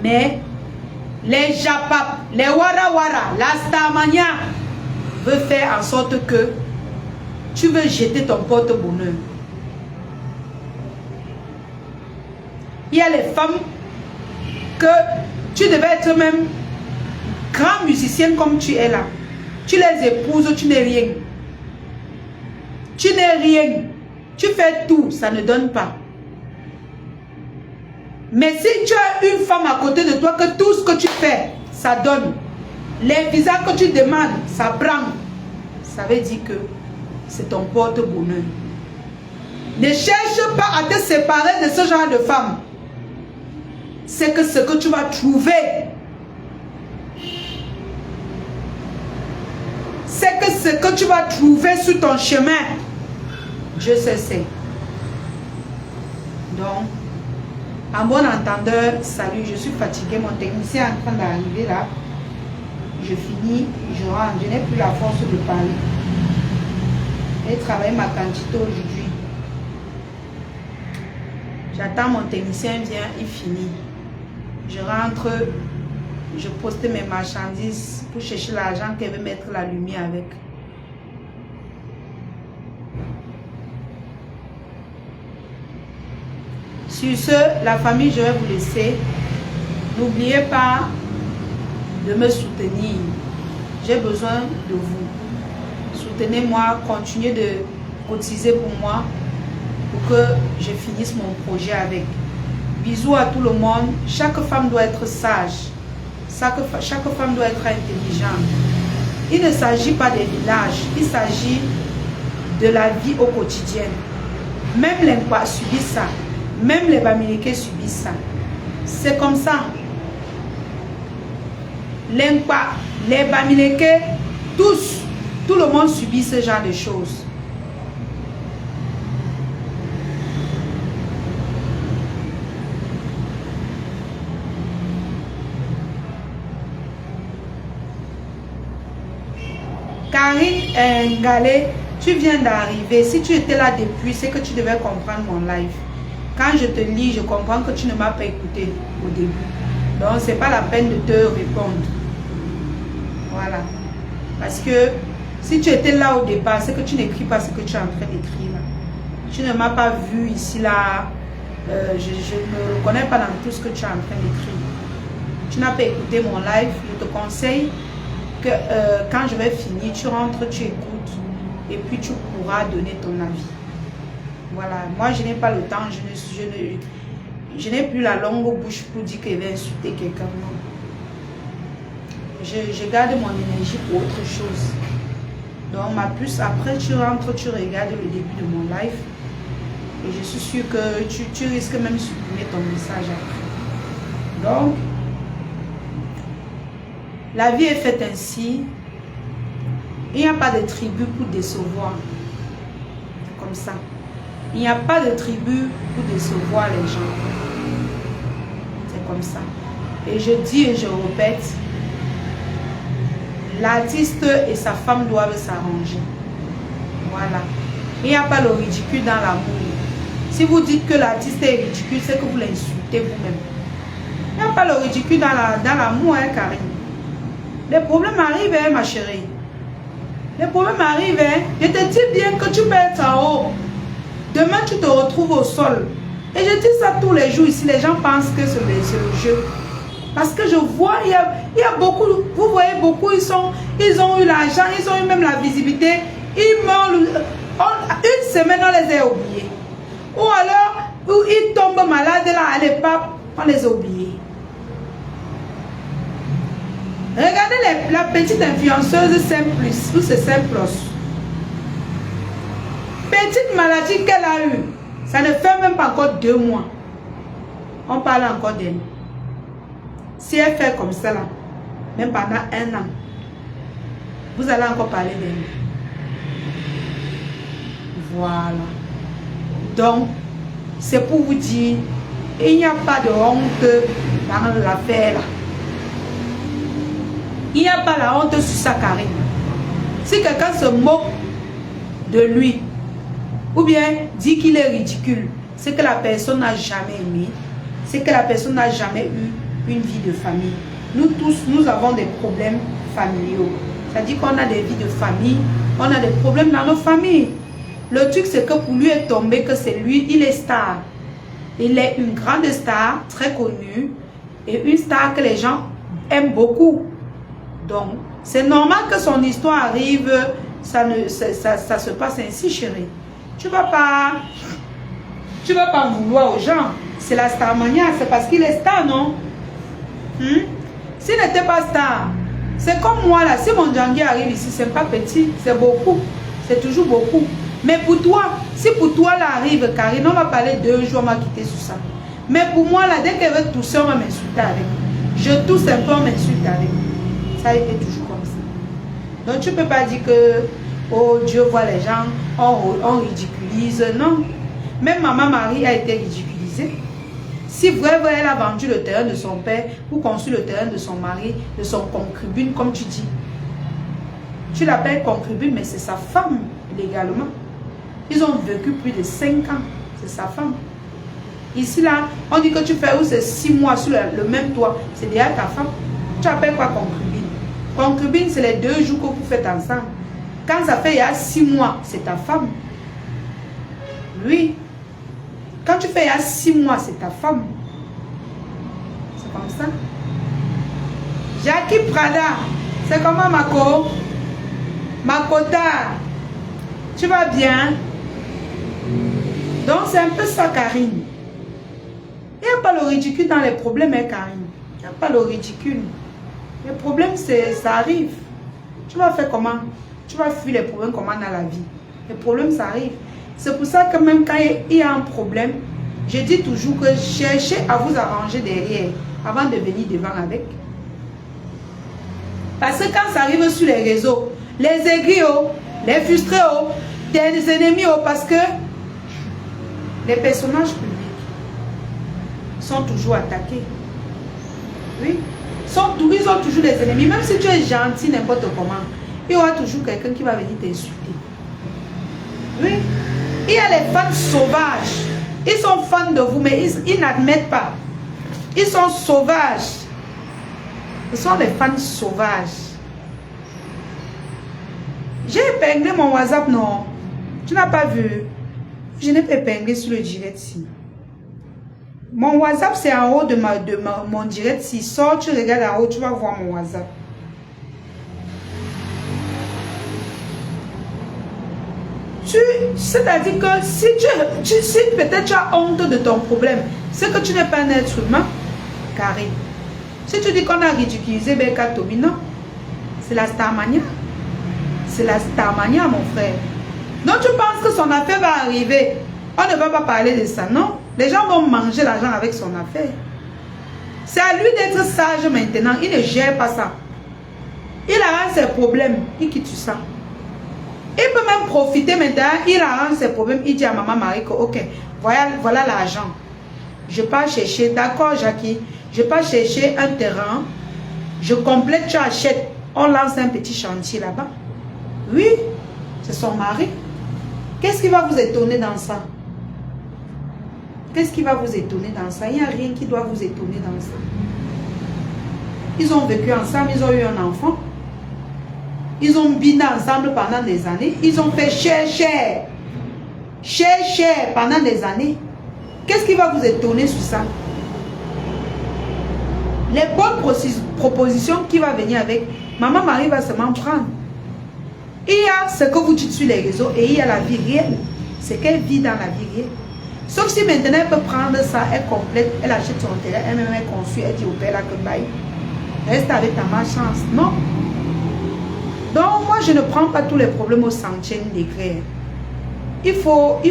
Mais les japap, les warawara, la starmania veut faire en sorte que tu veux jeter ton porte-bonheur. Il y a les femmes que tu devais être même grand musicien comme tu es là. Tu les épouses, tu n'es rien. Tu n'es rien. Tu fais tout, ça ne donne pas. Mais si tu as une femme à côté de toi, que tout ce que tu fais, ça donne. Les visas que tu demandes, ça prend. Ça veut dire que c'est ton porte-bonheur. Ne cherche pas à te séparer de ce genre de femme. C'est que ce que tu vas trouver. C'est que ce que tu vas trouver sur ton chemin. Dieu sait c'est. Donc, en bon entendeur, salut, je suis fatiguée. Mon technicien est en train d'arriver là. Je finis, je rentre. Je n'ai plus la force de parler. J'ai travaillé ma quantité aujourd'hui. J'attends mon technicien vient, il finit. Je rentre, je poste mes marchandises pour chercher l'argent qu'elle veut mettre la lumière avec. Sur ce, la famille, je vais vous laisser. N'oubliez pas de me soutenir. J'ai besoin de vous. Soutenez-moi, continuez de cotiser pour moi pour que je finisse mon projet avec. Bisous à tout le monde. Chaque femme doit être sage. Chaque femme doit être intelligente. Il ne s'agit pas des villages. Il s'agit de la vie au quotidien. Même les Nkwa subissent ça. Même les Bamileke subissent ça. C'est comme ça. Les Nkwa, les Bamileke, tous, tout le monde subit ce genre de choses. Karine Ngalé, tu viens d'arriver. Si tu étais là depuis, c'est que tu devais comprendre mon live. Quand je te lis, je comprends que tu ne m'as pas écouté au début. Donc, ce n'est pas la peine de te répondre. Voilà. Parce que si tu étais là au départ, c'est que tu n'écris pas ce que tu es en train d'écrire. Tu ne m'as pas vu ici, là. Je ne me reconnais pas dans tout ce que tu es en train d'écrire. Tu n'as pas écouté mon live. Je te conseille que quand je vais finir, tu rentres, tu écoutes. Et puis, tu pourras donner ton avis. Voilà, moi je n'ai pas le temps, je n'ai plus la longue bouche pour dire que je vais insulter quelqu'un. Je garde mon énergie pour autre chose. Donc ma puce, après tu rentres, tu regardes le début de mon live. Et je suis sûre que tu risques même de supprimer ton message après. Donc, la vie est faite ainsi. Il n'y a pas de tribu pour décevoir. Comme ça. Il n'y a pas de tribu pour décevoir les gens. C'est comme ça. Et je dis et je répète, l'artiste et sa femme doivent s'arranger. Voilà. Il n'y a pas le ridicule dans l'amour. Si vous dites que l'artiste est ridicule, c'est que vous l'insultez vous-même. Il n'y a pas le ridicule dans l'amour, hein, Karine. Les problèmes arrivent, hein, ma chérie. Les problèmes arrivent, hein. Je te dis bien que tu peux être en haut. Demain, tu te retrouves au sol. Et je dis ça tous les jours ici. Les gens pensent que c'est le jeu. Parce que je vois, il y a beaucoup, vous voyez beaucoup, ils ont eu l'argent, ils ont eu même la visibilité. Ils meurent, une semaine, on les a oubliés. Ou alors, ils tombent malades là, à l'époque, on les a oubliés. Regardez la petite influenceuse Simplus, ou c'est Simplos. Petite maladie qu'elle a eue, ça ne fait même pas encore 2 mois. On parle encore d'elle. Si elle fait comme ça là, même pendant 1 an, vous allez encore parler d'elle. Voilà. Donc, c'est pour vous dire, il n'y a pas de honte dans l'affaire là. Il n'y a pas la honte sur sa Karine. Si quelqu'un se moque de lui, ou bien dit qu'il est ridicule, c'est que la personne n'a jamais aimé, c'est que la personne n'a jamais eu une vie de famille. Nous tous, nous avons des problèmes familiaux. C'est-à-dire qu'on a des vies de famille, on a des problèmes dans nos familles. Le truc, c'est que pour lui est tombé que c'est lui, il est star. Il est une grande star, très connue, et une star que les gens aiment beaucoup. Donc, c'est normal que son histoire arrive, ça se passe ainsi, chérie. Tu vas pas en vouloir aux gens. C'est la starmania, c'est parce qu'il est star, non? S'il n'était pas star, c'est comme moi là, si mon Djangui arrive ici, c'est pas petit, c'est beaucoup, c'est toujours beaucoup. Mais pour toi, si pour toi là arrive, Karine, on va parler 2 jours, on va quitter sur ça. Mais pour moi là, dès qu'elle veut tousser, on va m'insulter avec. Je tousse un peu, on m'insulte avec. Ça a été toujours comme ça. Donc tu ne peux pas dire que, oh Dieu voit les gens, on ridiculise. Non. Même Maman Marie a été ridiculisée. Si vraiment elle a vendu le terrain de son père pour construire le terrain de son mari, de son concubine, comme tu dis. Tu l'appelles concubine, mais c'est sa femme, légalement. Ils ont vécu plus de 5 ans. C'est sa femme. Ici, là, on dit que tu fais où c'est 6 mois sur le même toit. C'est déjà ta femme. Tu appelles quoi concubine? Concubine, c'est les 2 jours que vous faites ensemble. Quand ça fait il y a 6 mois, c'est ta femme. Oui. Quand tu fais il y a 6 mois, c'est ta femme. C'est comme ça. Jackie Prada, c'est comment Mako? Makota, tu vas bien? Donc c'est un peu ça, Karine. Il n'y a pas le ridicule dans les problèmes, hein, Karine. Il n'y a pas le ridicule. Les problèmes, ça arrive. Tu vas faire comment? Tu vas fuir les problèmes comment dans la vie? Les problèmes, ça arrive. C'est pour ça que même quand il y a un problème, je dis toujours que cherchez à vous arranger derrière avant de venir devant avec. Parce que quand ça arrive sur les réseaux, les aigris, les frustrés, des ennemis, parce que les personnages publics sont toujours attaqués. Oui. Ils ont toujours des ennemis. Même si tu es gentil, n'importe comment, il y aura toujours quelqu'un qui va venir t'insulter. Oui. Il y a les fans sauvages. Ils sont fans de vous, mais ils n'admettent pas. Ils sont sauvages. Ce sont des fans sauvages. J'ai épinglé mon WhatsApp, non? Tu n'as pas vu? Je n'ai pas épinglé sur le direct ici. Mon WhatsApp, c'est en haut de mon direct. Si sort, tu regardes en haut, tu vas voir mon WhatsApp. C'est-à-dire que si peut-être tu as honte de ton problème, c'est que tu n'es pas un être humain, Karine. Si tu dis qu'on a ridiculisé Beka Tobi, non. C'est la starmania. C'est la starmania, mon frère. Donc tu penses que son affaire va arriver. On ne va pas parler de ça, non. Les gens vont manger l'argent avec son affaire. C'est à lui d'être sage maintenant. Il ne gère pas ça. Il arrange ses problèmes. Il quitte ça. Il peut même profiter maintenant. Il arrange ses problèmes. Il dit à Maman Marie que, ok, voilà l'argent. Je pars chercher, d'accord Jackie, je pars chercher un terrain. Je complète, tu achètes. On lance un petit chantier là-bas. Oui, c'est son mari. Qu'est-ce qui va vous étonner dans ça? Qu'est-ce qui va vous étonner dans ça? Il n'y a rien qui doit vous étonner dans ça. Ils ont vécu ensemble, ils ont eu un enfant. Ils ont biné ensemble pendant des années. Ils ont fait cher pendant des années. Qu'est-ce qui va vous étonner sur ça? Les bonnes propositions qui vont venir avec, maman Marie va seulement prendre. Il y a ce que vous dites sur les réseaux et il y a la vie réelle. C'est qu'elle vit dans la vie réelle. Sauf si maintenant elle peut prendre ça, elle complète, elle achète son terrain, elle-même elle construit, elle dit au père là que bye. Reste avec ta malchance. Non. Donc moi je ne prends pas tous les problèmes au centième degré. Il faut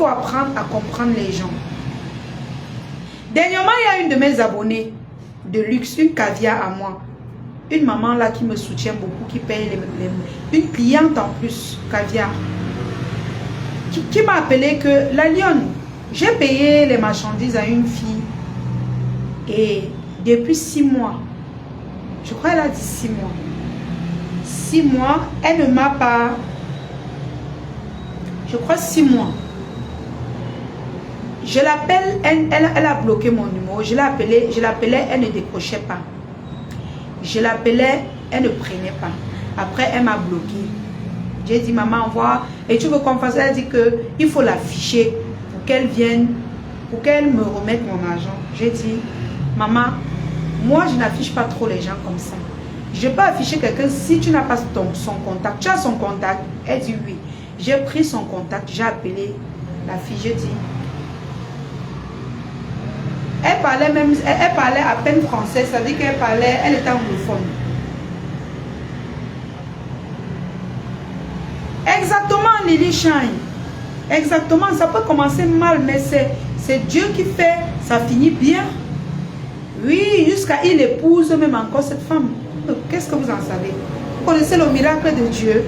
apprendre à comprendre les gens. Dernièrement, il y a une de mes abonnées de luxe, une caviar à moi. Une maman là qui me soutient beaucoup, qui paye une cliente en plus, caviar. Qui m'a appelé que la lionne, j'ai payé les marchandises à une fille. Et depuis 6 mois, je crois qu'elle a dit 6 mois. 6 mois, elle ne m'a pas... Je crois 6 mois. Je l'appelle, elle a bloqué mon numéro. Je l'appelais, elle ne décrochait pas. Je l'appelais, elle ne prenait pas. Après, elle m'a bloqué. J'ai dit, maman, envoie. Et tu veux qu'on fasse? Elle a dit qu'il faut l'afficher pour qu'elle vienne, pour qu'elle me remette mon argent. J'ai dit, maman, moi, je n'affiche pas trop les gens comme ça. Je peux afficher quelqu'un si tu n'as pas son contact. Tu as son contact? Elle dit oui. J'ai pris son contact, j'ai appelé la fille, j'ai dit. Elle parlait à peine français, ça veut dire qu'elle parlait, elle était anglophone. Exactement, Lily Shine. Exactement, ça peut commencer mal, mais c'est Dieu qui fait, ça finit bien. Oui, jusqu'à il épouse même encore cette femme. Qu'est-ce que vous en savez? Vous connaissez le miracle de Dieu?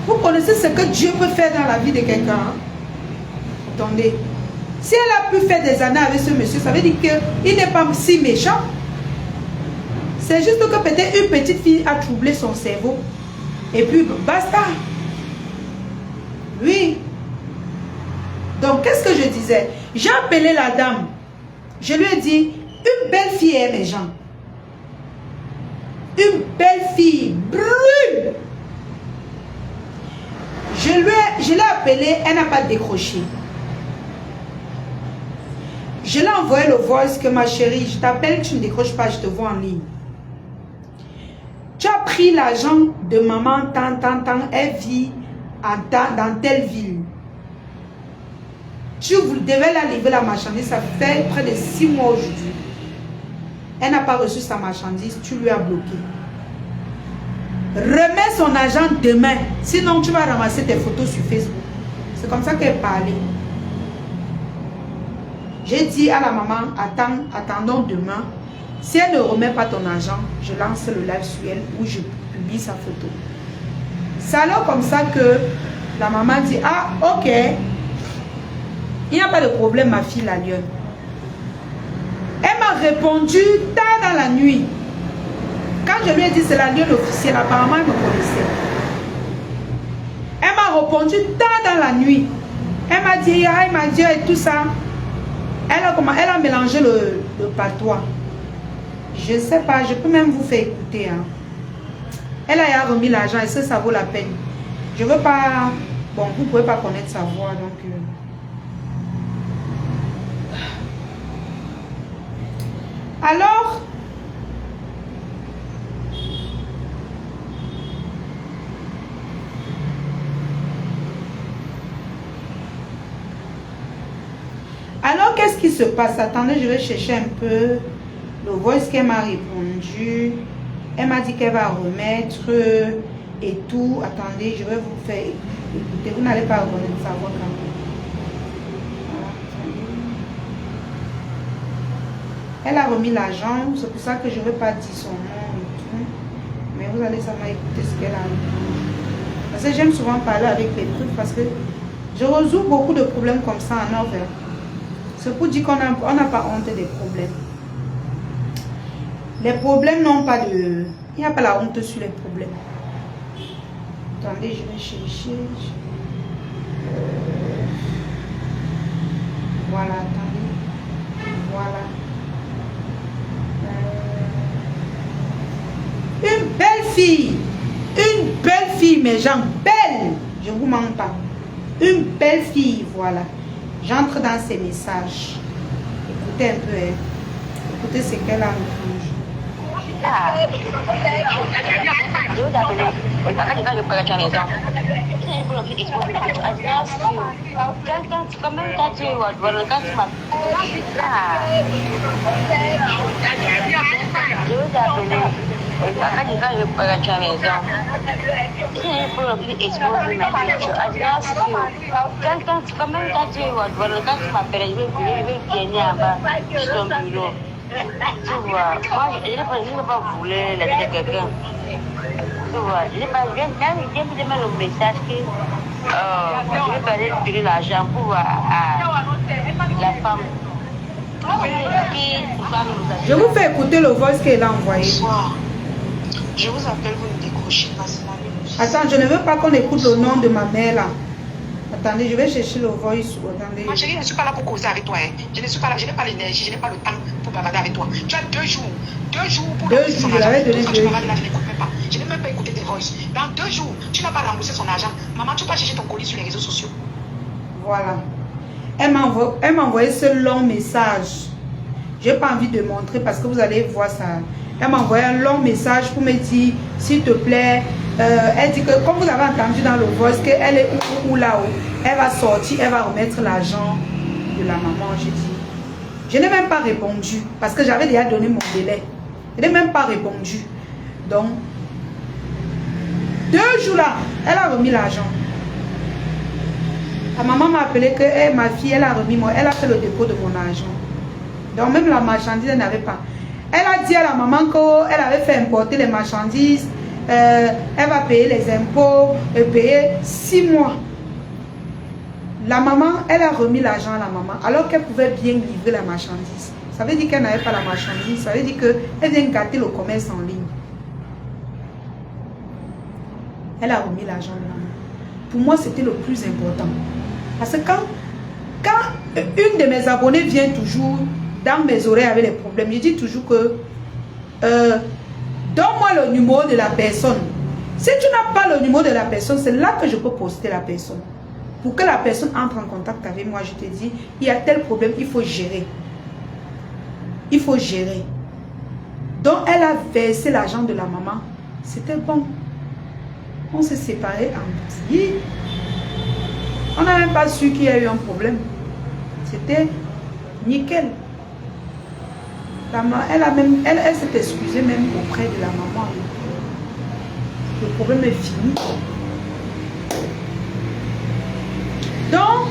Vous connaissez ce que Dieu peut faire dans la vie de quelqu'un? Attendez. Si elle a pu faire des années avec ce monsieur, ça veut dire qu'il n'est pas si méchant. C'est juste que peut-être une petite fille a troublé son cerveau. Et puis, basta. Oui. Donc, qu'est-ce que je disais? J'ai appelé la dame. Je lui ai dit, une belle fille aime les gens. Une belle fille brûle. Je l'ai appelée, elle n'a pas décroché. Je l'ai envoyé le voice que ma chérie, je t'appelle, tu ne décroches pas, je te vois en ligne. Tu as pris l'argent de maman, tant, elle vit dans telle ville. Tu devais la livrer la marchandise, ça fait près de 6 mois aujourd'hui. Elle n'a pas reçu sa marchandise, tu lui as bloqué. Remets son argent demain, sinon tu vas ramasser tes photos sur Facebook. C'est comme ça qu'elle parlait. J'ai dit à la maman, attendons demain. Si elle ne remet pas ton argent, je lance le live sur elle où je publie sa photo. C'est alors comme ça que la maman dit, ah ok, il n'y a pas de problème ma fille la lionne. Elle m'a répondu tard dans la nuit. Quand je lui ai dit c'est la lionne officielle, apparemment elle me connaissait. Elle m'a répondu tard dans la nuit. Elle m'a dit, ah, elle m'a dit et tout ça. Elle a mélangé le patois. Je ne sais pas, je peux même vous faire écouter. Hein. Elle a remis l'argent, est-ce que ça vaut la peine? Je ne veux pas... Bon, vous ne pouvez pas connaître sa voix, donc... Alors... Alors, qu'est-ce qui se passe? Attendez, je vais chercher un peu le voice qu'elle m'a répondu. Elle m'a dit qu'elle va remettre et tout. Attendez, je vais vous faire écouter. Vous n'allez pas reconnaître sa voix quand même. Elle a remis l'argent. C'est pour ça que je ne vais pas dire son nom et tout. Mais vous allez savoir écouter ce qu'elle a répondu. Parce que j'aime souvent parler avec les trucs parce que je résous beaucoup de problèmes comme ça en envers. C'est pour dire qu'on n'a pas honte des problèmes. Les problèmes n'ont pas de... Il n'y a pas la honte sur les problèmes. Attendez, je vais chercher. Voilà, attendez. Voilà. Une belle fille. Une belle fille, mes gens. Belle. Je ne vous mens pas. Une belle fille, voilà. J'entre dans ses messages. Écoutez un peu. Hein. Écoutez ce qu'elle a en rouge. Tu vois, moi, je n'ai pas voulu laisser quelqu'un. Tu vois, je n'ai pas bien demandé le message que je vais pas aller tirer l'argent pour la femme. Je vous fais écouter le voice qu'elle a envoyé. Bonsoir. Je vous appelle, vous ne décrochez pas, c'est la même. Attends, je ne veux pas qu'on écoute le nom de ma mère là. Attendez, je vais chercher le voice. Attendez. Ma chérie, je ne suis pas là pour causer avec toi. Hein. Je ne suis pas là, je n'ai pas l'énergie, je n'ai pas le temps pour bavarder avec toi. Tu as 2 jours. 2 jours pour rembourser son argent. Quand tu bavardes là, je n'écoute même pas. Je n'ai même pas écouté tes voices. Dans 2 jours, tu n'as pas remboursé son argent. Maman, tu vas chercher ton colis sur les réseaux sociaux. Voilà. Elle m'a envoyé ce long message. Je n'ai pas envie de montrer parce que vous allez voir ça. Elle m'a envoyé un long message pour me dire, s'il te plaît, elle dit que, comme vous avez entendu dans le voice, qu'elle est où là-haut, elle va sortir, elle va remettre l'argent de la maman. J'ai dit, je n'ai même pas répondu parce que j'avais déjà donné mon délai. Je n'ai même pas répondu. Donc, 2 jours là, elle a remis l'argent. La maman m'a appelé que hey, ma fille, elle a remis elle a fait le dépôt de mon argent. Donc, même la marchandise, elle n'avait pas. Elle a dit à la maman qu'elle avait fait importer les marchandises. Elle va payer les impôts et payer 6 mois. La maman, elle a remis l'argent à la maman alors qu'elle pouvait bien livrer la marchandise. Ça veut dire qu'elle n'avait pas la marchandise. Ça veut dire qu'elle vient gâter le commerce en ligne. Elle a remis l'argent de la maman. Pour moi, c'était le plus important. Parce que quand une de mes abonnées vient toujours dans mes oreilles avec les problèmes, je dis toujours que donne-moi le numéro de la personne. Si tu n'as pas le numéro de la personne, c'est là que je peux poster la personne. Pour que la personne entre en contact avec moi, je te dis, il y a tel problème, il faut gérer. Il faut gérer. Donc, elle a versé l'argent de la maman. C'était bon. On s'est séparés en petit. On n'a même pas su qu'il y a eu un problème. C'était nickel. Elle s'est excusée même auprès de la maman. Le problème est fini. Donc,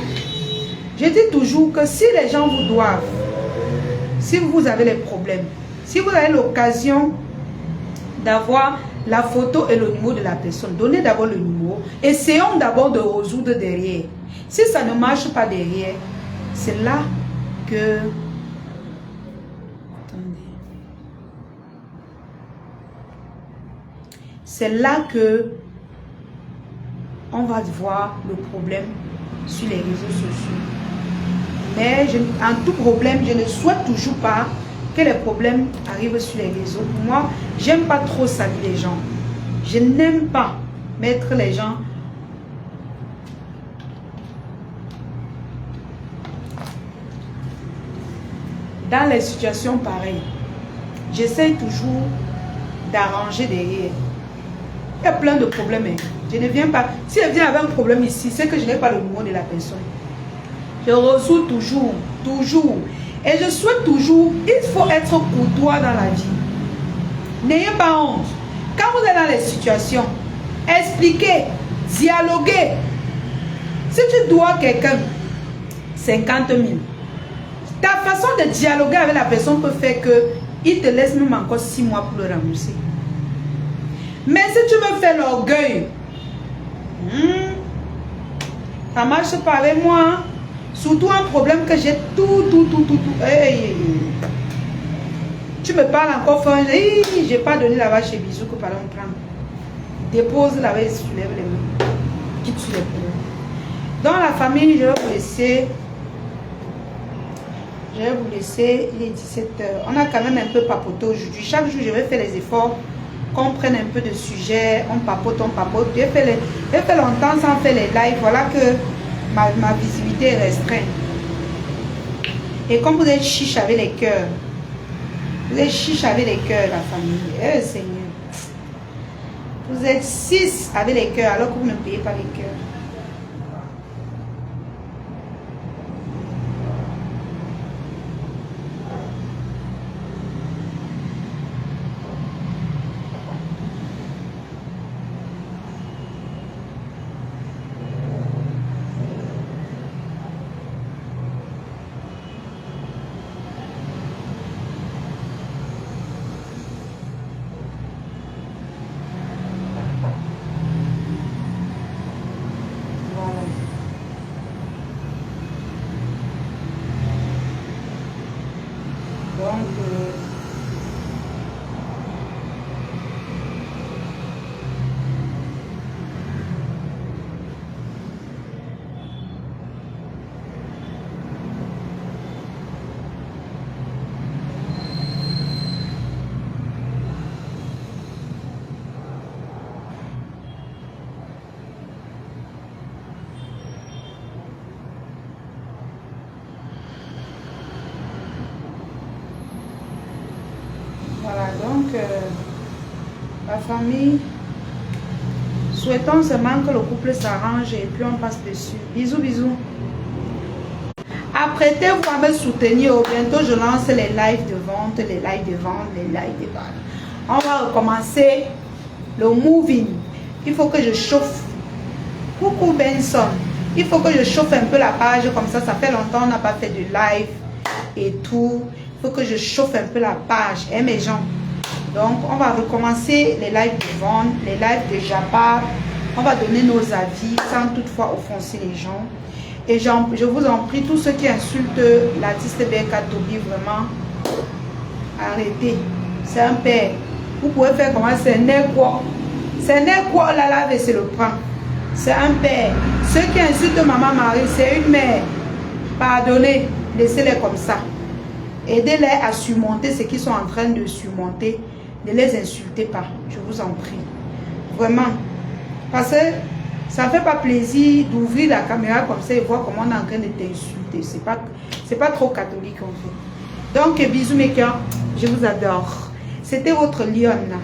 je dis toujours que si les gens vous doivent, si vous avez les problèmes, si vous avez l'occasion d'avoir la photo et le numéro de la personne, donnez d'abord le numéro. Essayons d'abord de résoudre derrière. Si ça ne marche pas derrière, c'est là que... C'est là que on va voir le problème sur les réseaux sociaux. Mais en tout problème, je ne souhaite toujours pas que les problèmes arrivent sur les réseaux. Pour moi, j'aime pas trop salir les gens. Je n'aime pas mettre les gens dans les situations pareilles. J'essaie toujours d'arranger derrière. Il y a plein de problèmes. Je ne viens pas. Si elle vient avec un problème ici, c'est que je n'ai pas le numéro de la personne. Je résous toujours, toujours. Et je souhaite toujours, il faut être courtois dans la vie. N'ayez pas honte. Quand vous êtes dans les situations, expliquez, dialoguez. Si tu dois quelqu'un 50 000, ta façon de dialoguer avec la personne peut faire qu'il te laisse même encore 6 mois pour le rembourser. Mais si tu veux faire l'orgueil, ça marche pas avec moi. Surtout un problème que j'ai tout. Hey. Tu me parles encore fort. Je n'ai pas donné là-bas chez Bisou que par exemple prendre. Dépose là-bas et soulève les mains. Quitte sur les poumons. Dans la famille, je vais vous laisser. Je vais vous laisser. Il est 17h. On a quand même un peu papoté aujourd'hui. Chaque jour, je vais faire les efforts. Qu'on prenne un peu de sujet. On papote, on papote. J'ai fait longtemps sans faire les lives. Voilà que ma visibilité est restreinte. Et comme vous êtes chiche avec les cœurs, vous êtes chiche avec les cœurs, la famille. Eh Seigneur. Vous êtes 6 avec les cœurs alors que vous ne payez pas les cœurs. Voilà, donc la famille, souhaitons seulement que le couple s'arrange et puis on passe dessus. Bisous, bisous. Apprêtez-vous à me soutenir. Bientôt, je lance les lives de vente, les lives de vente, les lives de vente. On va recommencer le moving. Il faut que je chauffe. Coucou Benson. Il faut que je chauffe un peu la page comme ça. Ça fait longtemps qu'on n'a pas fait de live et tout. Il faut que je chauffe un peu la page, hein, mes gens. Donc, on va recommencer les lives de vente, les lives de Japa. On va donner nos avis sans toutefois offenser les gens. Et je vous en prie, tous ceux qui insultent l'artiste Berka Tobi, vraiment, arrêtez. C'est un père. Vous pouvez faire comment? C'est un quoi? C'est un quoi? La lave et c'est le prend. C'est un père. Ceux qui insultent Maman Marie, c'est une mère. Pardonnez, laissez-les comme ça. Aidez-les à surmonter ce qu'ils sont en train de surmonter. Ne les insultez pas, je vous en prie. Vraiment. Parce que ça ne fait pas plaisir d'ouvrir la caméra comme ça et voir comment on est en train de t'insulter. C'est pas trop catholique en fait. Donc, bisous mes cœurs, je vous adore. C'était votre Lyon là.